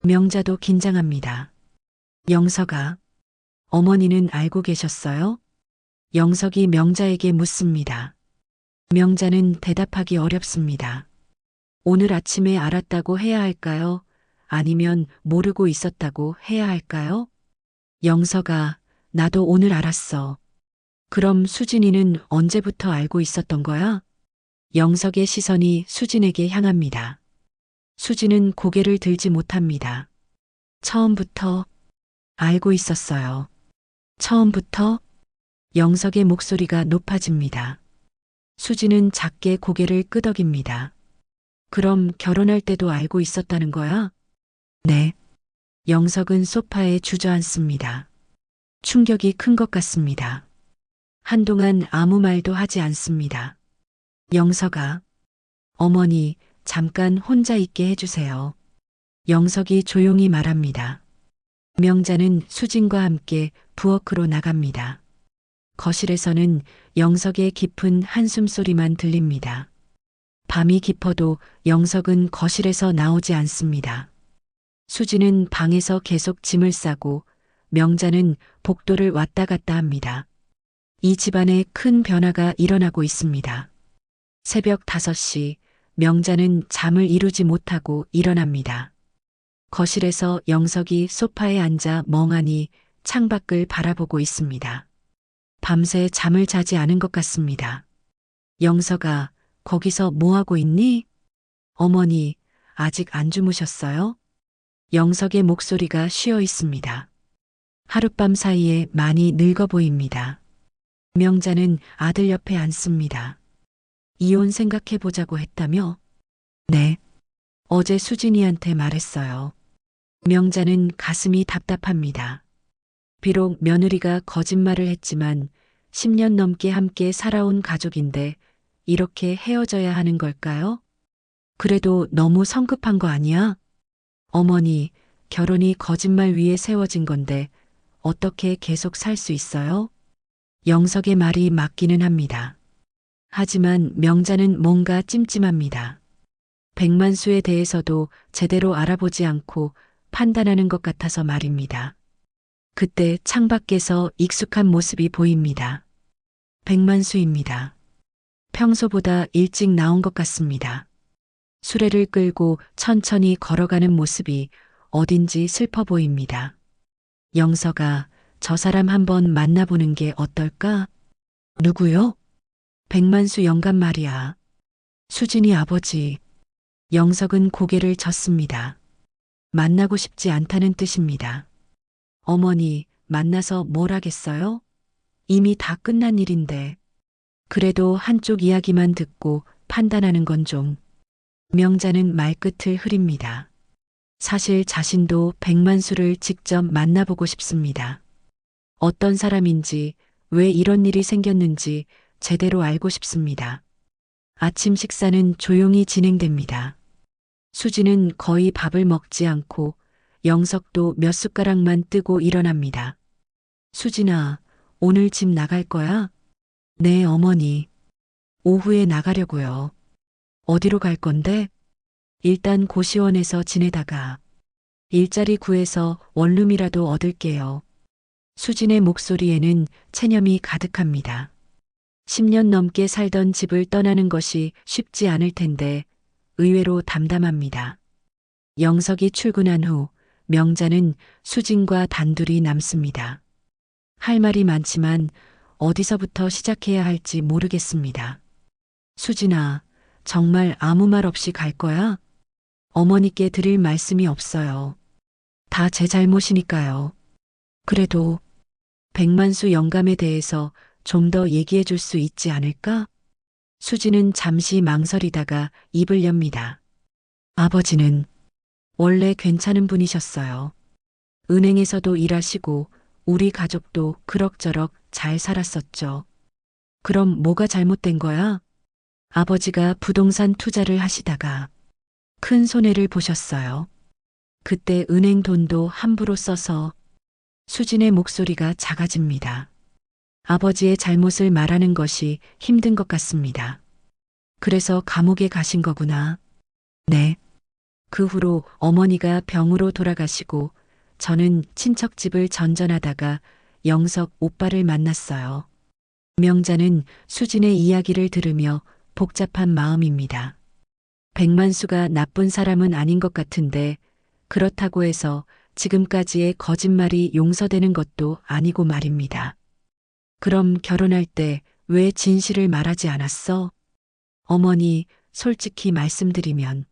명자도 긴장합니다. 영석아, 어머니는 알고 계셨어요? 영석이 명자에게 묻습니다. 명자는 대답하기 어렵습니다. 오늘 아침에 알았다고 해야 할까요? 아니면 모르고 있었다고 해야 할까요? 영석아, 나도 오늘 알았어. 그럼 수진이는 언제부터 알고 있었던 거야? 영석의 시선이 수진에게 향합니다. 수진은 고개를 들지 못합니다. 처음부터 알고 있었어요. 처음부터? 영석의 목소리가 높아집니다. 수진은 작게 고개를 끄덕입니다. 그럼 결혼할 때도 알고 있었다는 거야? 네. 영석은 소파에 주저앉습니다. 충격이 큰 것 같습니다. 한동안 아무 말도 하지 않습니다. 영석아, 어머니, 잠깐 혼자 있게 해주세요. 영석이 조용히 말합니다. 명자는 수진과 함께 부엌으로 나갑니다. 거실에서는 영석의 깊은 한숨 소리만 들립니다. 밤이 깊어도 영석은 거실에서 나오지 않습니다. 수진은 방에서 계속 짐을 싸고 명자는 복도를 왔다 갔다 합니다. 이 집안에 큰 변화가 일어나고 있습니다. 새벽 5시 명자는 잠을 이루지 못하고 일어납니다. 거실에서 영석이 소파에 앉아 멍하니 창밖을 바라보고 있습니다. 밤새 잠을 자지 않은 것 같습니다. 영석아, 거기서 뭐 하고 있니? 어머니, 아직 안 주무셨어요? 영석의 목소리가 쉬어 있습니다. 하룻밤 사이에 많이 늙어 보입니다. 명자는 아들 옆에 앉습니다. 이혼 생각해 보자고 했다며? 네. 어제 수진이한테 말했어요. 명자는 가슴이 답답합니다. 비록 며느리가 거짓말을 했지만 10년 넘게 함께 살아온 가족인데 이렇게 헤어져야 하는 걸까요? 그래도 너무 성급한 거 아니야? 어머니, 결혼이 거짓말 위에 세워진 건데 어떻게 계속 살 수 있어요? 영석의 말이 맞기는 합니다. 하지만 명자는 뭔가 찜찜합니다. 백만수에 대해서도 제대로 알아보지 않고 판단하는 것 같아서 말입니다. 그때 창밖에서 익숙한 모습이 보입니다. 백만수입니다. 평소보다 일찍 나온 것 같습니다. 수레를 끌고 천천히 걸어가는 모습이 어딘지 슬퍼 보입니다. 영석아, 저 사람 한번 만나보는 게 어떨까? 누구요? 백만수 영감 말이야. 수진이 아버지. 영석은 고개를 젓습니다. 만나고 싶지 않다는 뜻입니다. 어머니, 만나서 뭘 하겠어요? 이미 다 끝난 일인데. 그래도 한쪽 이야기만 듣고 판단하는 건 좀. 명자는 말끝을 흐립니다. 사실 자신도 백만수를 직접 만나보고 싶습니다. 어떤 사람인지, 왜 이런 일이 생겼는지 제대로 알고 싶습니다. 아침 식사는 조용히 진행됩니다. 수지는 거의 밥을 먹지 않고 영석도 몇 숟가락만 뜨고 일어납니다. 수진아, 오늘 집 나갈 거야? 네, 어머니. 오후에 나가려고요. 어디로 갈 건데? 일단 고시원에서 지내다가 일자리 구해서 원룸이라도 얻을게요. 수진의 목소리에는 체념이 가득합니다. 10년 넘게 살던 집을 떠나는 것이 쉽지 않을 텐데 의외로 담담합니다. 영석이 출근한 후 명자는 수진과 단둘이 남습니다. 할 말이 많지만 어디서부터 시작해야 할지 모르겠습니다. 수진아, 정말 아무 말 없이 갈 거야? 어머니께 드릴 말씀이 없어요. 다 제 잘못이니까요. 그래도 백만수 영감에 대해서 좀 더 얘기해 줄 수 있지 않을까? 수진은 잠시 망설이다가 입을 엽니다. 아버지는 원래 괜찮은 분이셨어요. 은행에서도 일하시고 우리 가족도 그럭저럭 잘 살았었죠. 그럼 뭐가 잘못된 거야? 아버지가 부동산 투자를 하시다가 큰 손해를 보셨어요. 그때 은행 돈도 함부로 써서 수진의 목소리가 작아집니다. 아버지의 잘못을 말하는 것이 힘든 것 같습니다. 그래서 감옥에 가신 거구나. 네. 그 후로 어머니가 병으로 돌아가시고 저는 친척집을 전전하다가 영석 오빠를 만났어요. 명자는 수진의 이야기를 들으며 복잡한 마음입니다. 백만수가 나쁜 사람은 아닌 것 같은데 그렇다고 해서 지금까지의 거짓말이 용서되는 것도 아니고 말입니다. 그럼 결혼할 때 왜 진실을 말하지 않았어? 어머니, 솔직히 말씀드리면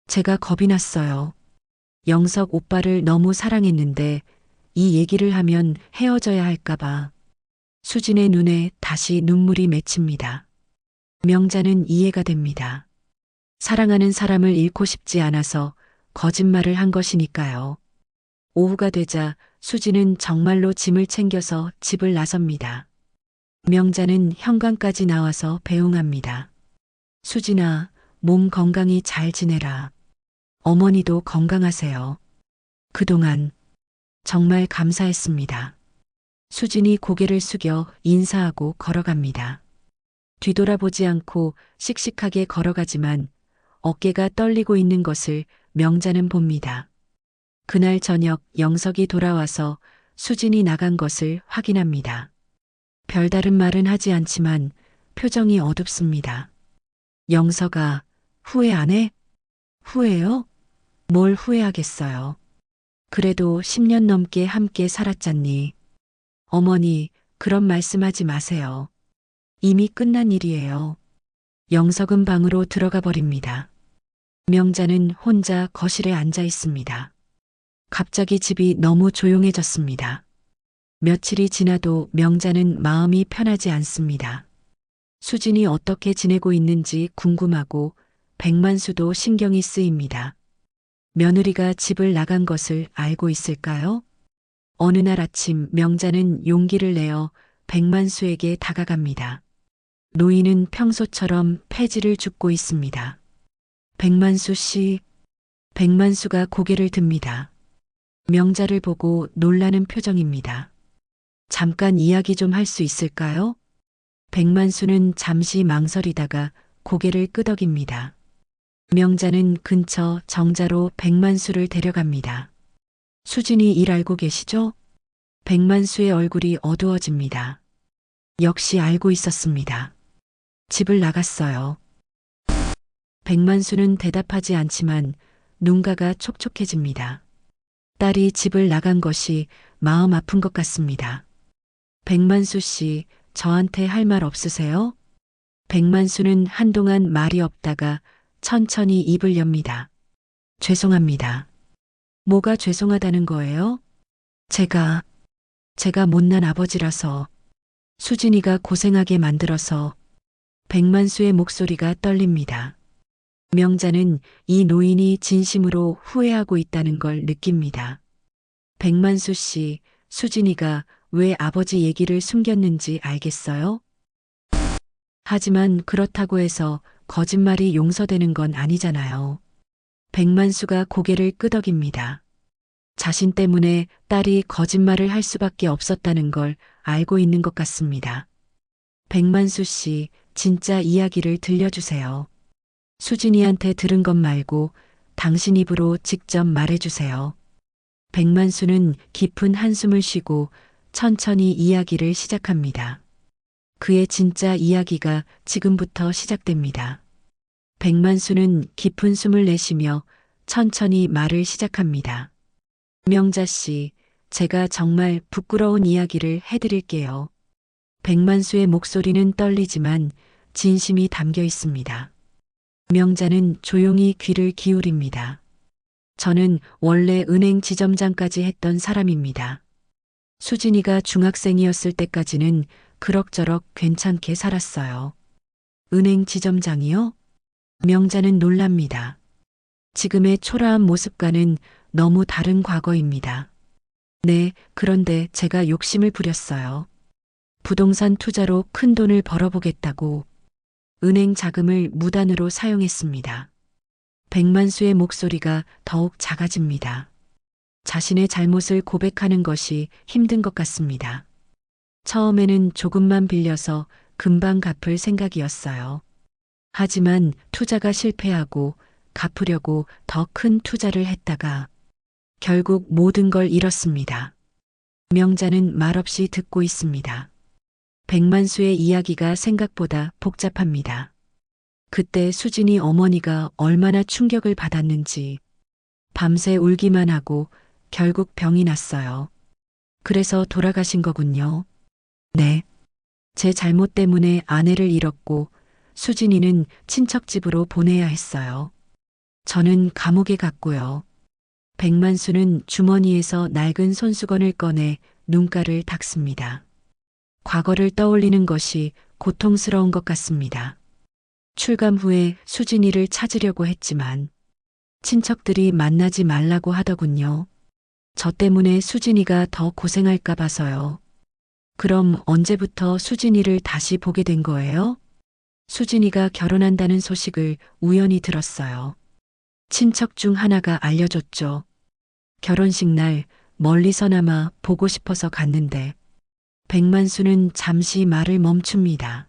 제가 겁이 났어요. 영석 오빠를 너무 사랑했는데 이 얘기를 하면 헤어져야 할까봐. 수진의 눈에 다시 눈물이 맺힙니다. 명자는 이해가 됩니다. 사랑하는 사람을 잃고 싶지 않아서 거짓말을 한 것이니까요. 오후가 되자 수진은 정말로 짐을 챙겨서 집을 나섭니다. 명자는 현관까지 나와서 배웅합니다. 수진아, 몸 건강히 잘 지내라. 어머니도 건강하세요. 그동안 정말 감사했습니다. 수진이 고개를 숙여 인사하고 걸어갑니다. 뒤돌아보지 않고 씩씩하게 걸어가지만 어깨가 떨리고 있는 것을 명자는 봅니다. 그날 저녁 영석이 돌아와서 수진이 나간 것을 확인합니다. 별다른 말은 하지 않지만 표정이 어둡습니다. 영석아, 후회 안 해? 후회요? 뭘 후회하겠어요. 그래도 10년 넘게 함께 살았잖니. 어머니, 그런 말씀하지 마세요. 이미 끝난 일이에요. 영석은 방으로 들어가 버립니다. 명자는 혼자 거실에 앉아 있습니다. 갑자기 집이 너무 조용해졌습니다. 며칠이 지나도 명자는 마음이 편하지 않습니다. 수진이 어떻게 지내고 있는지 궁금하고 백만수도 신경이 쓰입니다. 며느리가 집을 나간 것을 알고 있을까요? 어느 날 아침 명자는 용기를 내어 백만수에게 다가갑니다. 노인은 평소처럼 폐지를 줍고 있습니다. 백만수 씨, 백만수가 고개를 듭니다. 명자를 보고 놀라는 표정입니다. 잠깐 이야기 좀 할 수 있을까요? 백만수는 잠시 망설이다가 고개를 끄덕입니다. 명자는 근처 정자로 백만수를 데려갑니다. 수진이 일 알고 계시죠? 백만수의 얼굴이 어두워집니다. 역시 알고 있었습니다. 집을 나갔어요. 백만수는 대답하지 않지만 눈가가 촉촉해집니다. 딸이 집을 나간 것이 마음 아픈 것 같습니다. 백만수 씨, 저한테 할 말 없으세요? 백만수는 한동안 말이 없다가 천천히 입을 엽니다. 죄송합니다. 뭐가 죄송하다는 거예요? 제가 못난 아버지라서 수진이가 고생하게 만들어서. 백만수의 목소리가 떨립니다. 명자는 이 노인이 진심으로 후회하고 있다는 걸 느낍니다. 백만수 씨, 수진이가 왜 아버지 얘기를 숨겼는지 알겠어요? 하지만 그렇다고 해서 거짓말이 용서되는 건 아니잖아요. 백만수가 고개를 끄덕입니다. 자신 때문에 딸이 거짓말을 할 수밖에 없었다는 걸 알고 있는 것 같습니다. 백만수 씨, 진짜 이야기를 들려주세요. 수진이한테 들은 것 말고 당신 입으로 직접 말해주세요. 백만수는 깊은 한숨을 쉬고 천천히 이야기를 시작합니다. 그의 진짜 이야기가 지금부터 시작됩니다. 백만수는 깊은 숨을 내쉬며 천천히 말을 시작합니다. 명자 씨, 제가 정말 부끄러운 이야기를 해드릴게요. 백만수의 목소리는 떨리지만 진심이 담겨 있습니다. 명자는 조용히 귀를 기울입니다. 저는 원래 은행 지점장까지 했던 사람입니다. 수진이가 중학생이었을 때까지는 그럭저럭 괜찮게 살았어요. 은행 지점장이요? 명자는 놀랍니다. 지금의 초라한 모습과는 너무 다른 과거입니다. 네, 그런데 제가 욕심을 부렸어요. 부동산 투자로 큰 돈을 벌어보겠다고 은행 자금을 무단으로 사용했습니다. 백만수의 목소리가 더욱 작아집니다. 자신의 잘못을 고백하는 것이 힘든 것 같습니다. 처음에는 조금만 빌려서 금방 갚을 생각이었어요. 하지만 투자가 실패하고 갚으려고 더 큰 투자를 했다가 결국 모든 걸 잃었습니다. 명자는 말없이 듣고 있습니다. 백만수의 이야기가 생각보다 복잡합니다. 그때 수진이 어머니가 얼마나 충격을 받았는지 밤새 울기만 하고 결국 병이 났어요. 그래서 돌아가신 거군요. 네. 제 잘못 때문에 아내를 잃었고 수진이는 친척 집으로 보내야 했어요. 저는 감옥에 갔고요. 백만수는 주머니에서 낡은 손수건을 꺼내 눈가를 닦습니다. 과거를 떠올리는 것이 고통스러운 것 같습니다. 출감 후에 수진이를 찾으려고 했지만 친척들이 만나지 말라고 하더군요. 저 때문에 수진이가 더 고생할까 봐서요. 그럼 언제부터 수진이를 다시 보게 된 거예요? 수진이가 결혼한다는 소식을 우연히 들었어요. 친척 중 하나가 알려줬죠. 결혼식 날 멀리서나마 보고 싶어서 갔는데 백만수는 잠시 말을 멈춥니다.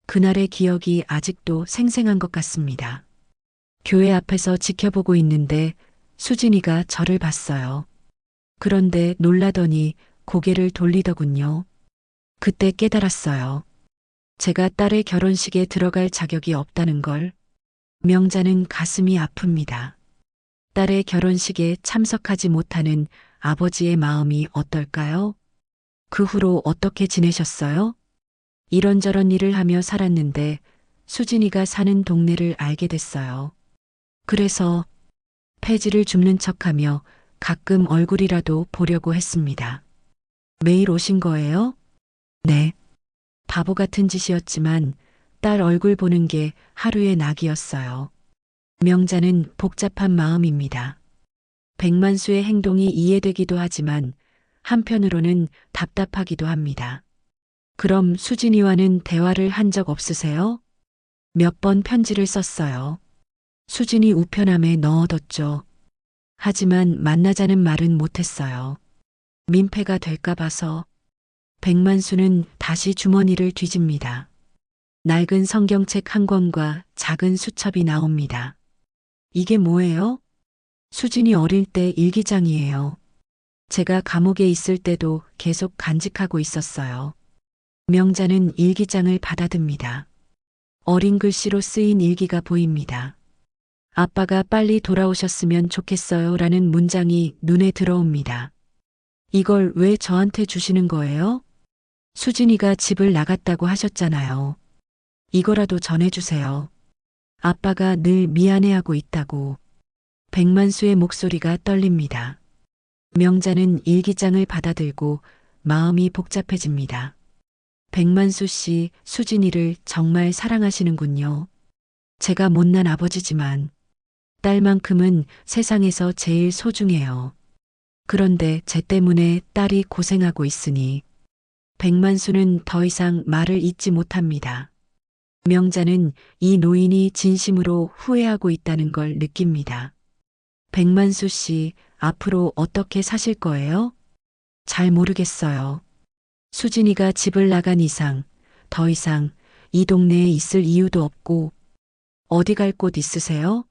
그날의 기억이 아직도 생생한 것 같습니다. 교회 앞에서 지켜보고 있는데 수진이가 저를 봤어요. 그런데 놀라더니 고개를 돌리더군요. 그때 깨달았어요. 제가 딸의 결혼식에 들어갈 자격이 없다는 걸. 명자는 가슴이 아픕니다. 딸의 결혼식에 참석하지 못하는 아버지의 마음이 어떨까요? 그 후로 어떻게 지내셨어요? 이런저런 일을 하며 살았는데 수진이가 사는 동네를 알게 됐어요. 그래서 폐지를 줍는 척하며 가끔 얼굴이라도 보려고 했습니다. 매일 오신 거예요? 네. 바보 같은 짓이었지만 딸 얼굴 보는 게 하루의 낙이었어요. 명자는 복잡한 마음입니다. 백만수의 행동이 이해되기도 하지만 한편으로는 답답하기도 합니다. 그럼 수진이와는 대화를 한 적 없으세요? 몇 번 편지를 썼어요. 수진이 우편함에 넣어뒀죠. 하지만 만나자는 말은 못했어요. 민폐가 될까 봐서. 백만수는 다시 주머니를 뒤집니다. 낡은 성경책 한 권과 작은 수첩이 나옵니다. 이게 뭐예요? 수진이 어릴 때 일기장이에요. 제가 감옥에 있을 때도 계속 간직하고 있었어요. 명자는 일기장을 받아듭니다. 어린 글씨로 쓰인 일기가 보입니다. 아빠가 빨리 돌아오셨으면 좋겠어요 라는 문장이 눈에 들어옵니다. 이걸 왜 저한테 주시는 거예요? 수진이가 집을 나갔다고 하셨잖아요. 이거라도 전해주세요. 아빠가 늘 미안해하고 있다고. 백만수의 목소리가 떨립니다. 명자는 일기장을 받아들고 마음이 복잡해집니다. 백만수 씨, 수진이를 정말 사랑하시는군요. 제가 못난 아버지지만 딸만큼은 세상에서 제일 소중해요. 그런데 제 때문에 딸이 고생하고 있으니 백만수는 더 이상 말을 잇지 못합니다. 명자는 이 노인이 진심으로 후회하고 있다는 걸 느낍니다. 백만수 씨, 앞으로 어떻게 사실 거예요? 잘 모르겠어요. 수진이가 집을 나간 이상, 더 이상 이 동네에 있을 이유도 없고, 어디 갈 곳 있으세요?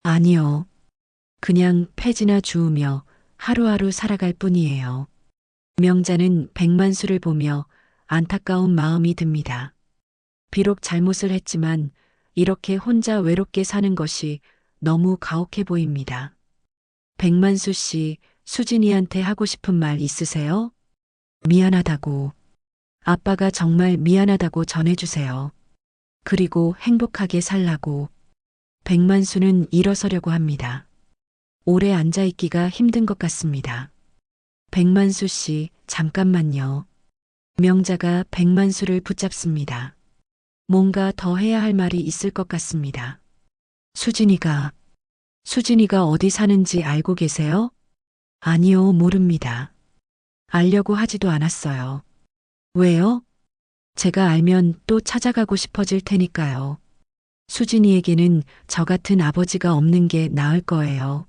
아니요. 그냥 폐지나 주우며 하루하루 살아갈 뿐이에요. 명자는 백만수를 보며 안타까운 마음이 듭니다. 비록 잘못을 했지만 이렇게 혼자 외롭게 사는 것이 너무 가혹해 보입니다. 백만수 씨, 수진이한테 하고 싶은 말 있으세요? 미안하다고. 아빠가 정말 미안하다고 전해주세요. 그리고 행복하게 살라고. 백만수는 일어서려고 합니다. 오래 앉아있기가 힘든 것 같습니다. 백만수 씨, 잠깐만요. 명자가 백만수를 붙잡습니다. 뭔가 더 해야 할 말이 있을 것 같습니다. 수진이가 어디 사는지 알고 계세요? 아니요, 모릅니다. 알려고 하지도 않았어요. 왜요? 제가 알면 또 찾아가고 싶어질 테니까요. 수진이에게는 저 같은 아버지가 없는 게 나을 거예요.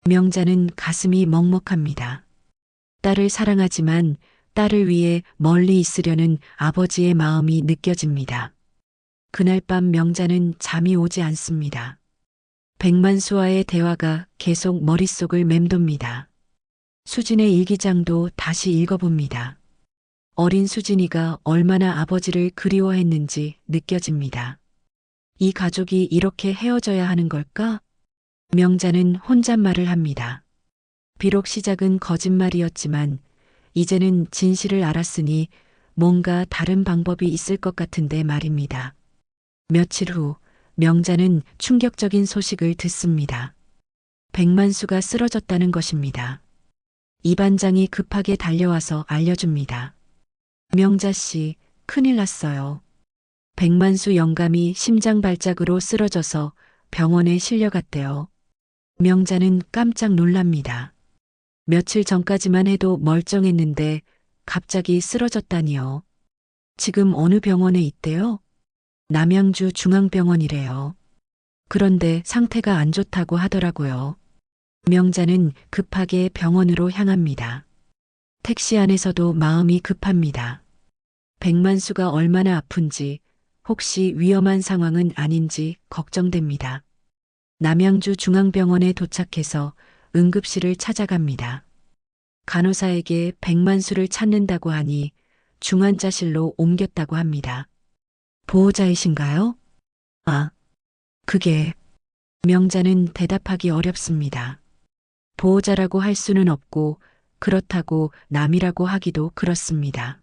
명자는 가슴이 먹먹합니다. 딸을 사랑하지만 딸을 위해 멀리 있으려는 아버지의 마음이 느껴집니다. 그날 밤 명자는 잠이 오지 않습니다. 백만수와의 대화가 계속 머릿속을 맴돕니다. 수진의 일기장도 다시 읽어봅니다. 어린 수진이가 얼마나 아버지를 그리워했는지 느껴집니다. 이 가족이 이렇게 헤어져야 하는 걸까? 명자는 혼잣말을 합니다. 비록 시작은 거짓말이었지만 이제는 진실을 알았으니 뭔가 다른 방법이 있을 것 같은데 말입니다. 며칠 후 명자는 충격적인 소식을 듣습니다. 백만수가 쓰러졌다는 것입니다. 이 반장이 급하게 달려와서 알려줍니다. 명자 씨, 큰일 났어요. 백만수 영감이 심장 발작으로 쓰러져서 병원에 실려갔대요. 명자는 깜짝 놀랍니다. 며칠 전까지만 해도 멀쩡했는데 갑자기 쓰러졌다니요. 지금 어느 병원에 있대요? 남양주 중앙병원이래요. 그런데 상태가 안 좋다고 하더라고요. 명자는 급하게 병원으로 향합니다. 택시 안에서도 마음이 급합니다. 백만수가 얼마나 아픈지, 혹시 위험한 상황은 아닌지 걱정됩니다. 남양주 중앙병원에 도착해서 응급실을 찾아갑니다. 간호사에게 백만수를 찾는다고 하니 중환자실로 옮겼다고 합니다. 보호자이신가요? 아, 그게 명자는 대답하기 어렵습니다. 보호자라고 할 수는 없고 그렇다고 남이라고 하기도 그렇습니다.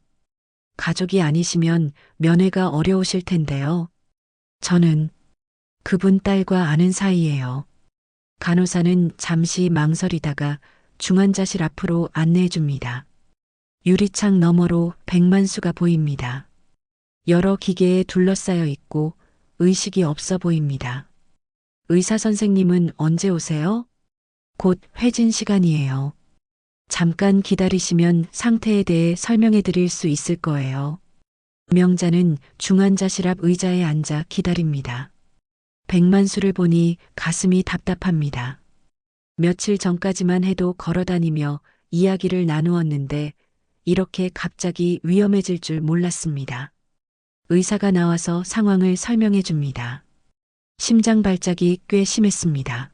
가족이 아니시면 면회가 어려우실 텐데요. 저는 그분 딸과 아는 사이예요. 간호사는 잠시 망설이다가 중환자실 앞으로 안내해 줍니다. 유리창 너머로 백만수가 보입니다. 여러 기계에 둘러싸여 있고 의식이 없어 보입니다. 의사 선생님은 언제 오세요? 곧 회진 시간이에요. 잠깐 기다리시면 상태에 대해 설명해 드릴 수 있을 거예요. 명자는 중환자실 앞 의자에 앉아 기다립니다. 백만수를 보니 가슴이 답답합니다. 며칠 전까지만 해도 걸어다니며 이야기를 나누었는데 이렇게 갑자기 위험해질 줄 몰랐습니다. 의사가 나와서 상황을 설명해 줍니다. 심장 발작이 꽤 심했습니다.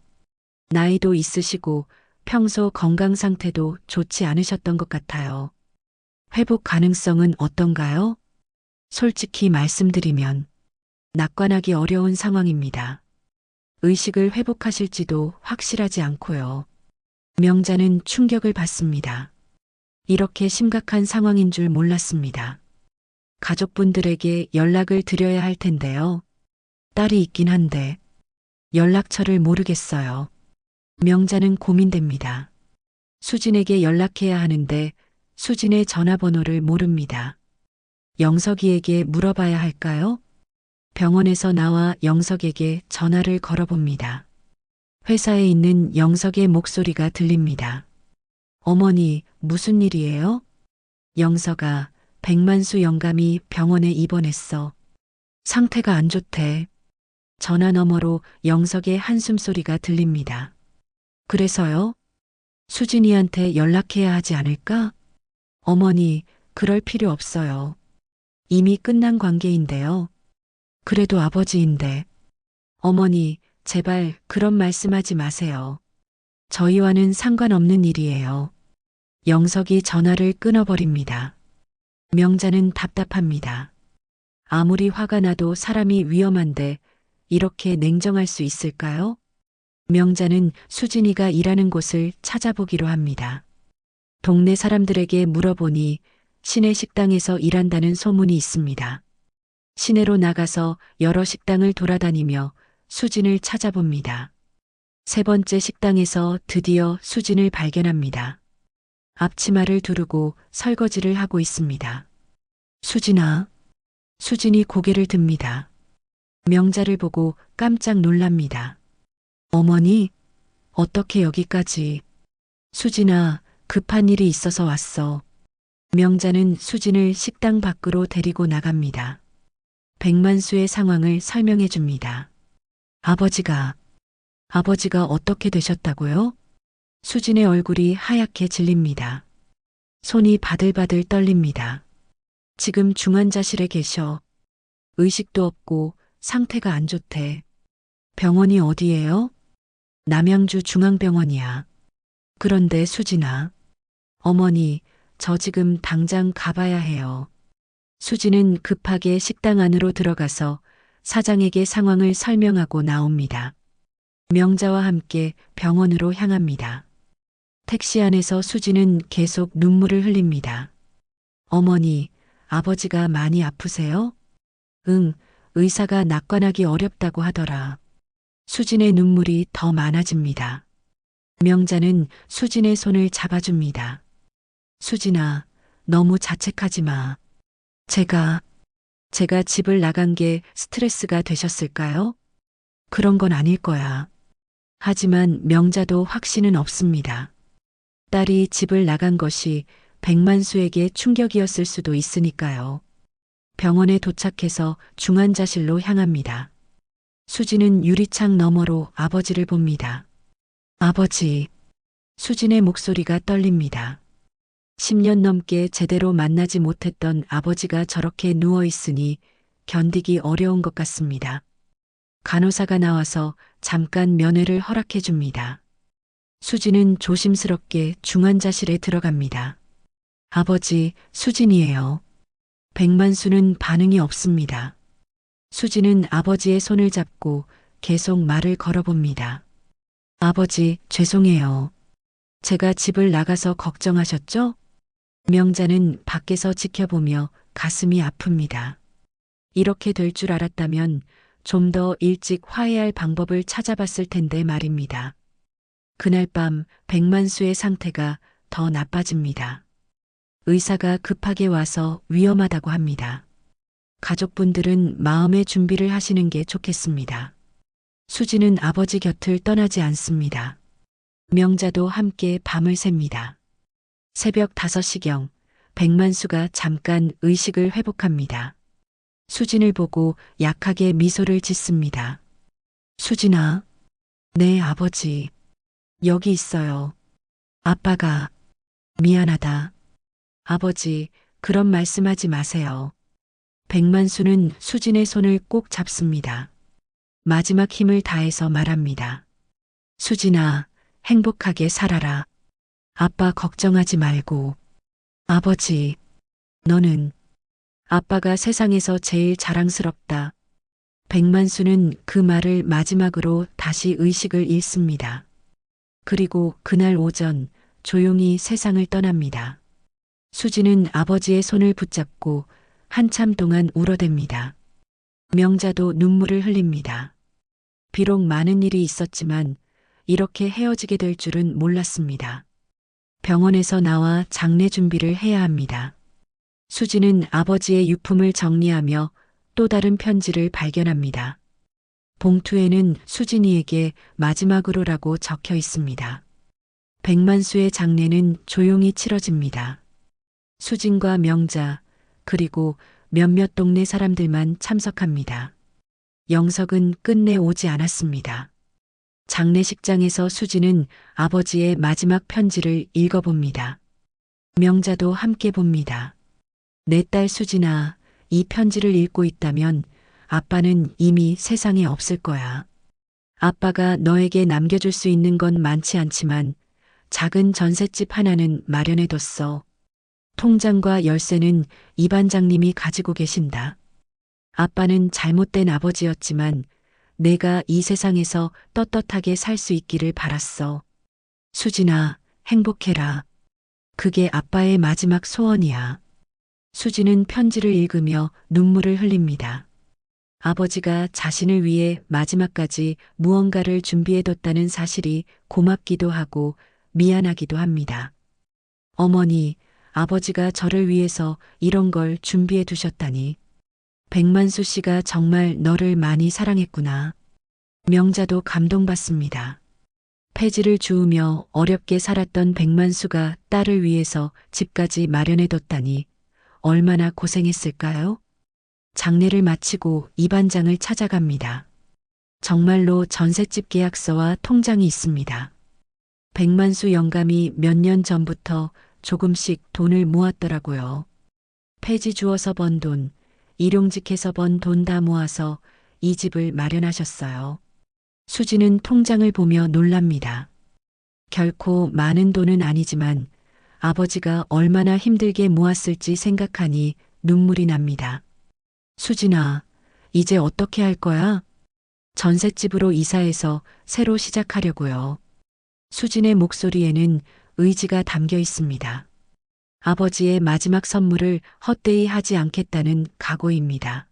나이도 있으시고 평소 건강 상태도 좋지 않으셨던 것 같아요. 회복 가능성은 어떤가요? 솔직히 말씀드리면 낙관하기 어려운 상황입니다. 의식을 회복하실지도 확실하지 않고요. 명자는 충격을 받습니다. 이렇게 심각한 상황인 줄 몰랐습니다. 가족분들에게 연락을 드려야 할 텐데요. 딸이 있긴 한데 연락처를 모르겠어요. 명자는 고민됩니다. 수진에게 연락해야 하는데 수진의 전화번호를 모릅니다. 영석이에게 물어봐야 할까요? 병원에서 나와 영석에게 전화를 걸어봅니다. 회사에 있는 영석의 목소리가 들립니다. 어머니, 무슨 일이에요? 영석아, 백만수 영감이 병원에 입원했어. 상태가 안 좋대. 전화 너머로 영석의 한숨 소리가 들립니다. 그래서요? 수진이한테 연락해야 하지 않을까? 어머니, 그럴 필요 없어요. 이미 끝난 관계인데요. 그래도 아버지인데. 어머니, 제발 그런 말씀하지 마세요. 저희와는 상관없는 일이에요. 영석이 전화를 끊어버립니다. 명자는 답답합니다. 아무리 화가 나도 사람이 위험한데 이렇게 냉정할 수 있을까요? 명자는 수진이가 일하는 곳을 찾아보기로 합니다. 동네 사람들에게 물어보니 시내 식당에서 일한다는 소문이 있습니다. 시내로 나가서 여러 식당을 돌아다니며 수진을 찾아봅니다. 세 번째 식당에서 드디어 수진을 발견합니다. 앞치마를 두르고 설거지를 하고 있습니다. 수진아. 수진이 고개를 듭니다. 명자를 보고 깜짝 놀랍니다. 어머니, 어떻게 여기까지? 수진아, 급한 일이 있어서 왔어. 명자는 수진을 식당 밖으로 데리고 나갑니다. 백만수의 상황을 설명해 줍니다. 아버지가 어떻게 되셨다고요? 수진의 얼굴이 하얗게 질립니다. 손이 바들바들 떨립니다. 지금 중환자실에 계셔. 의식도 없고 상태가 안 좋대. 병원이 어디예요? 남양주 중앙병원이야. 그런데 수진아. 어머니, 저 지금 당장 가봐야 해요. 수진은 급하게 식당 안으로 들어가서 사장에게 상황을 설명하고 나옵니다. 명자와 함께 병원으로 향합니다. 택시 안에서 수진은 계속 눈물을 흘립니다. 어머니, 아버지가 많이 아프세요? 응, 의사가 낙관하기 어렵다고 하더라. 수진의 눈물이 더 많아집니다. 명자는 수진의 손을 잡아줍니다. 수진아, 너무 자책하지 마. 제가 집을 나간 게 스트레스가 되셨을까요? 그런 건 아닐 거야. 하지만 명자도 확신은 없습니다. 딸이 집을 나간 것이 백만수에게 충격이었을 수도 있으니까요. 병원에 도착해서 중환자실로 향합니다. 수진은 유리창 너머로 아버지를 봅니다. 아버지. 수진의 목소리가 떨립니다. 10년 넘게 제대로 만나지 못했던 아버지가 저렇게 누워 있으니 견디기 어려운 것 같습니다. 간호사가 나와서 잠깐 면회를 허락해 줍니다. 수진은 조심스럽게 중환자실에 들어갑니다. 아버지, 수진이에요. 백만수는 반응이 없습니다. 수진은 아버지의 손을 잡고 계속 말을 걸어봅니다. 아버지, 죄송해요. 제가 집을 나가서 걱정하셨죠? 명자는 밖에서 지켜보며 가슴이 아픕니다. 이렇게 될 줄 알았다면 좀 더 일찍 화해할 방법을 찾아봤을 텐데 말입니다. 그날 밤 백만수의 상태가 더 나빠집니다. 의사가 급하게 와서 위험하다고 합니다. 가족분들은 마음의 준비를 하시는 게 좋겠습니다. 수지는 아버지 곁을 떠나지 않습니다. 명자도 함께 밤을 셉니다. 새벽 5시경 백만수가 잠깐 의식을 회복합니다. 수진을 보고 약하게 미소를 짓습니다. 수진아. 네, 아버지. 여기 있어요. 아빠가. 미안하다. 아버지, 그런 말씀하지 마세요. 백만수는 수진의 손을 꼭 잡습니다. 마지막 힘을 다해서 말합니다. 수진아, 행복하게 살아라. 아빠 걱정하지 말고. 아버지, 너는 아빠가 세상에서 제일 자랑스럽다. 백만수는 그 말을 마지막으로 다시 의식을 잃습니다. 그리고 그날 오전 조용히 세상을 떠납니다. 수지는 아버지의 손을 붙잡고 한참 동안 울어댑니다. 명자도 눈물을 흘립니다. 비록 많은 일이 있었지만 이렇게 헤어지게 될 줄은 몰랐습니다. 병원에서 나와 장례 준비를 해야 합니다. 수지는 아버지의 유품을 정리하며 또 다른 편지를 발견합니다. 봉투에는 수진이에게 마지막으로라고 적혀 있습니다. 백만수의 장례는 조용히 치러집니다. 수진과 명자, 그리고 몇몇 동네 사람들만 참석합니다. 영석은 끝내 오지 않았습니다. 장례식장에서 수진은 아버지의 마지막 편지를 읽어봅니다. 명자도 함께 봅니다. 내 딸 수진아, 이 편지를 읽고 있다면 아빠는 이미 세상에 없을 거야. 아빠가 너에게 남겨줄 수 있는 건 많지 않지만 작은 전셋집 하나는 마련해뒀어. 통장과 열쇠는 이 반장님이 가지고 계신다. 아빠는 잘못된 아버지였지만 내가 이 세상에서 떳떳하게 살 수 있기를 바랐어. 수진아, 행복해라. 그게 아빠의 마지막 소원이야. 수진은 편지를 읽으며 눈물을 흘립니다. 아버지가 자신을 위해 마지막까지 무언가를 준비해뒀다는 사실이 고맙기도 하고 미안하기도 합니다. 어머니, 아버지가 저를 위해서 이런 걸 준비해 두셨다니. 백만수 씨가 정말 너를 많이 사랑했구나. 명자도 감동받습니다. 폐지를 주우며 어렵게 살았던 백만수가 딸을 위해서 집까지 마련해뒀다니 얼마나 고생했을까요? 장례를 마치고 이 반장을 찾아갑니다. 정말로 전셋집 계약서와 통장이 있습니다. 백만수 영감이 몇 년 전부터 조금씩 돈을 모았더라고요. 폐지 주워서 번 돈, 일용직해서 번 돈 다 모아서 이 집을 마련하셨어요. 수지는 통장을 보며 놀랍니다. 결코 많은 돈은 아니지만 아버지가 얼마나 힘들게 모았을지 생각하니 눈물이 납니다. 수진아, 이제 어떻게 할 거야? 전셋집으로 이사해서 새로 시작하려고요. 수진의 목소리에는 의지가 담겨 있습니다. 아버지의 마지막 선물을 헛되이 하지 않겠다는 각오입니다.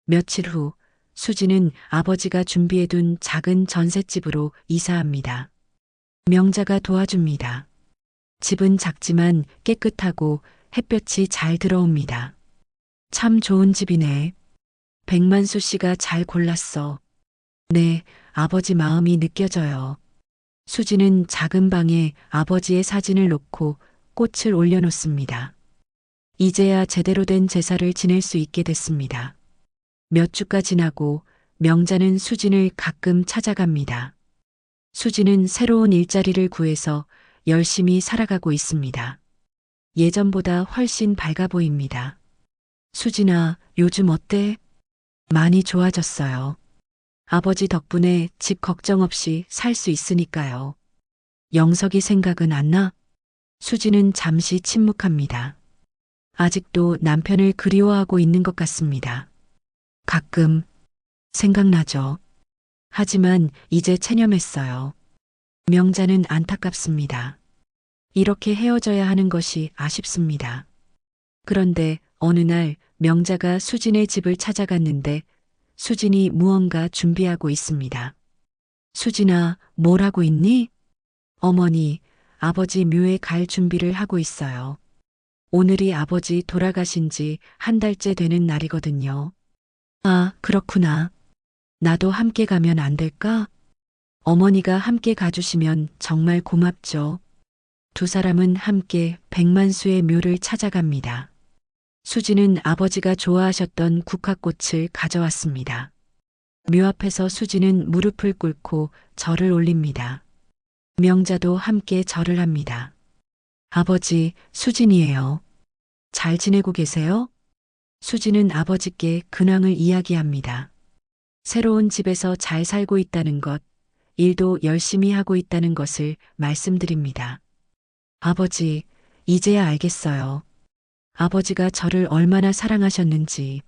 며칠 후 수진은 아버지가 준비해둔 작은 전셋집으로 이사합니다. 명자가 도와줍니다. 집은 작지만 깨끗하고 햇볕이 잘 들어옵니다. 참 좋은 집이네. 백만수 씨가 잘 골랐어. 네, 아버지 마음이 느껴져요. 수지는 작은 방에 아버지의 사진을 놓고 꽃을 올려놓습니다. 이제야 제대로 된 제사를 지낼 수 있게 됐습니다. 몇 주가 지나고 명자는 수진을 가끔 찾아갑니다. 수진은 새로운 일자리를 구해서 열심히 살아가고 있습니다. 예전보다 훨씬 밝아 보입니다. 수진아, 요즘 어때? 많이 좋아졌어요. 아버지 덕분에 집 걱정 없이 살 수 있으니까요. 영석이 생각은 안 나? 수진은 잠시 침묵합니다. 아직도 남편을 그리워하고 있는 것 같습니다. 가끔 생각나죠. 하지만 이제 체념했어요. 명자는 안타깝습니다. 이렇게 헤어져야 하는 것이 아쉽습니다. 그런데 어느 날 명자가 수진의 집을 찾아갔는데 수진이 무언가 준비하고 있습니다. 수진아, 뭘 하고 있니? 어머니, 아버지 묘에 갈 준비를 하고 있어요. 오늘이 아버지 돌아가신 지 한 달째 되는 날이거든요. 아, 그렇구나. 나도 함께 가면 안 될까? 어머니가 함께 가주시면 정말 고맙죠. 두 사람은 함께 백만수의 묘를 찾아갑니다. 수지는 아버지가 좋아하셨던 국화꽃을 가져왔습니다. 묘 앞에서 수지는 무릎을 꿇고 절을 올립니다. 명자도 함께 절을 합니다. 아버지, 수진이에요. 잘 지내고 계세요? 수지는 아버지께 근황을 이야기합니다. 새로운 집에서 잘 살고 있다는 것, 일도 열심히 하고 있다는 것을 말씀드립니다. 아버지, 이제야 알겠어요. 아버지가 저를 얼마나 사랑하셨는지.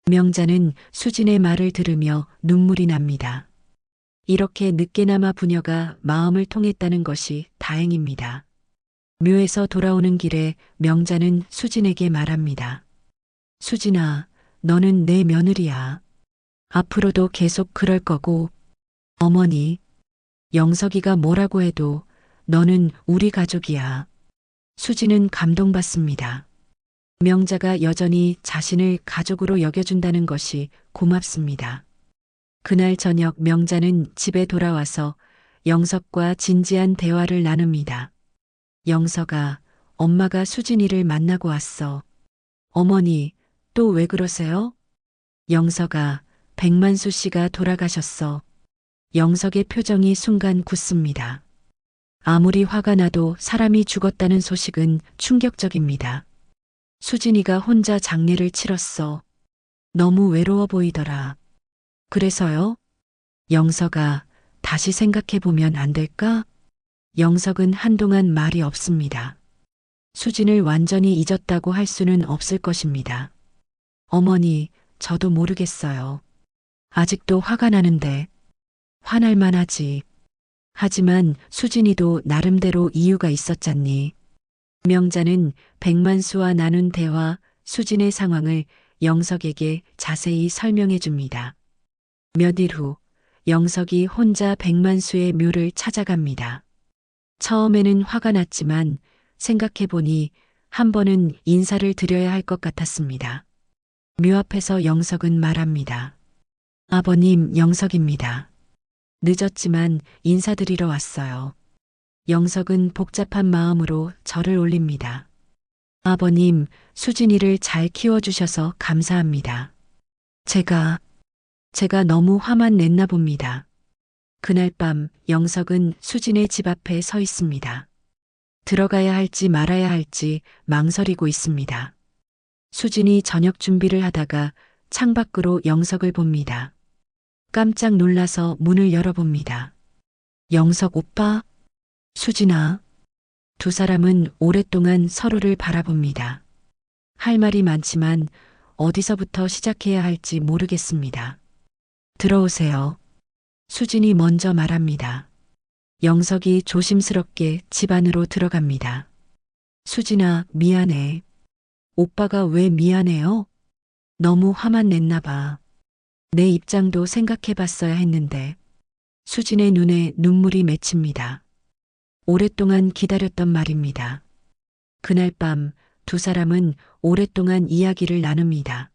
명자는 수진의 말을 들으며 눈물이 납니다. 이렇게 늦게나마 부녀가 마음을 통했다는 것이 다행입니다. 묘에서 돌아오는 길에 명자는 수진에게 말합니다. 수진아, 너는 내 며느리야. 앞으로도 계속 그럴 거고, 어머니, 영석이가 뭐라고 해도 너는 우리 가족이야. 수진은 감동받습니다. 명자가 여전히 자신을 가족으로 여겨준다는 것이 고맙습니다. 그날 저녁 명자는 집에 돌아와서 영석과 진지한 대화를 나눕니다. 영석아, 엄마가 수진이를 만나고 왔어. 어머니, 또 왜 그러세요? 영석아, 백만수 씨가 돌아가셨어. 영석의 표정이 순간 굳습니다. 아무리 화가 나도 사람이 죽었다는 소식은 충격적입니다. 수진이가 혼자 장례를 치렀어. 너무 외로워 보이더라. 그래서요? 영석아, 다시 생각해보면 안 될까? 영석은 한동안 말이 없습니다. 수진을 완전히 잊었다고 할 수는 없을 것입니다. 어머니, 저도 모르겠어요. 아직도 화가 나는데 화날 만하지. 하지만 수진이도 나름대로 이유가 있었잖니. 명자는 백만수와 나눈 대화, 수진의 상황을 영석에게 자세히 설명해 줍니다. 몇 일 후, 영석이 혼자 백만수의 묘를 찾아갑니다. 처음에는 화가 났지만 생각해보니 한 번은 인사를 드려야 할 것 같았습니다. 묘 앞에서 영석은 말합니다. 아버님, 영석입니다. 늦었지만 인사드리러 왔어요. 영석은 복잡한 마음으로 절을 올립니다. 아버님, 수진이를 잘 키워주셔서 감사합니다. 제가 너무 화만 냈나 봅니다. 그날 밤 영석은 수진의 집 앞에 서 있습니다. 들어가야 할지 말아야 할지 망설이고 있습니다. 수진이 저녁 준비를 하다가 창밖으로 영석을 봅니다. 깜짝 놀라서 문을 열어봅니다. 영석 오빠? 수진아. 두 사람은 오랫동안 서로를 바라봅니다. 할 말이 많지만 어디서부터 시작해야 할지 모르겠습니다. 들어오세요. 수진이 먼저 말합니다. 영석이 조심스럽게 집 안으로 들어갑니다. 수진아, 미안해. 오빠가 왜 미안해요? 너무 화만 냈나 봐. 내 입장도 생각해 봤어야 했는데. 수진의 눈에 눈물이 맺힙니다. 오랫동안 기다렸던 말입니다. 그날 밤 두 사람은 오랫동안 이야기를 나눕니다.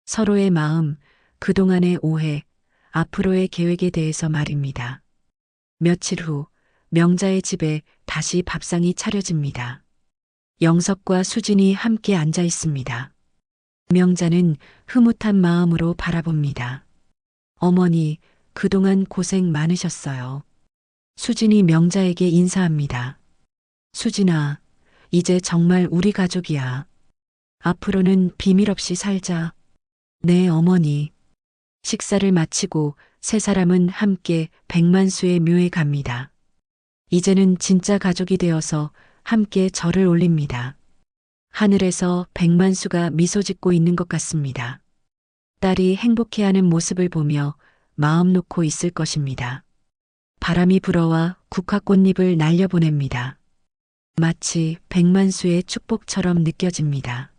서로의 마음, 그동안의 오해, 앞으로의 계획에 대해서 말입니다. 며칠 후 명자의 집에 다시 밥상이 차려집니다. 영석과 수진이 함께 앉아 있습니다. 명자는 흐뭇한 마음으로 바라봅니다. 어머니, 그동안 고생 많으셨어요. 수진이 명자에게 인사합니다. 수진아, 이제 정말 우리 가족이야. 앞으로는 비밀 없이 살자. 네, 어머니. 식사를 마치고 세 사람은 함께 백만수의 묘에 갑니다. 이제는 진짜 가족이 되어서 함께 절을 올립니다. 하늘에서 백만수가 미소 짓고 있는 것 같습니다. 딸이 행복해하는 모습을 보며 마음 놓고 있을 것입니다. 바람이 불어와 국화꽃잎을 날려보냅니다. 마치 백만수의 축복처럼 느껴집니다.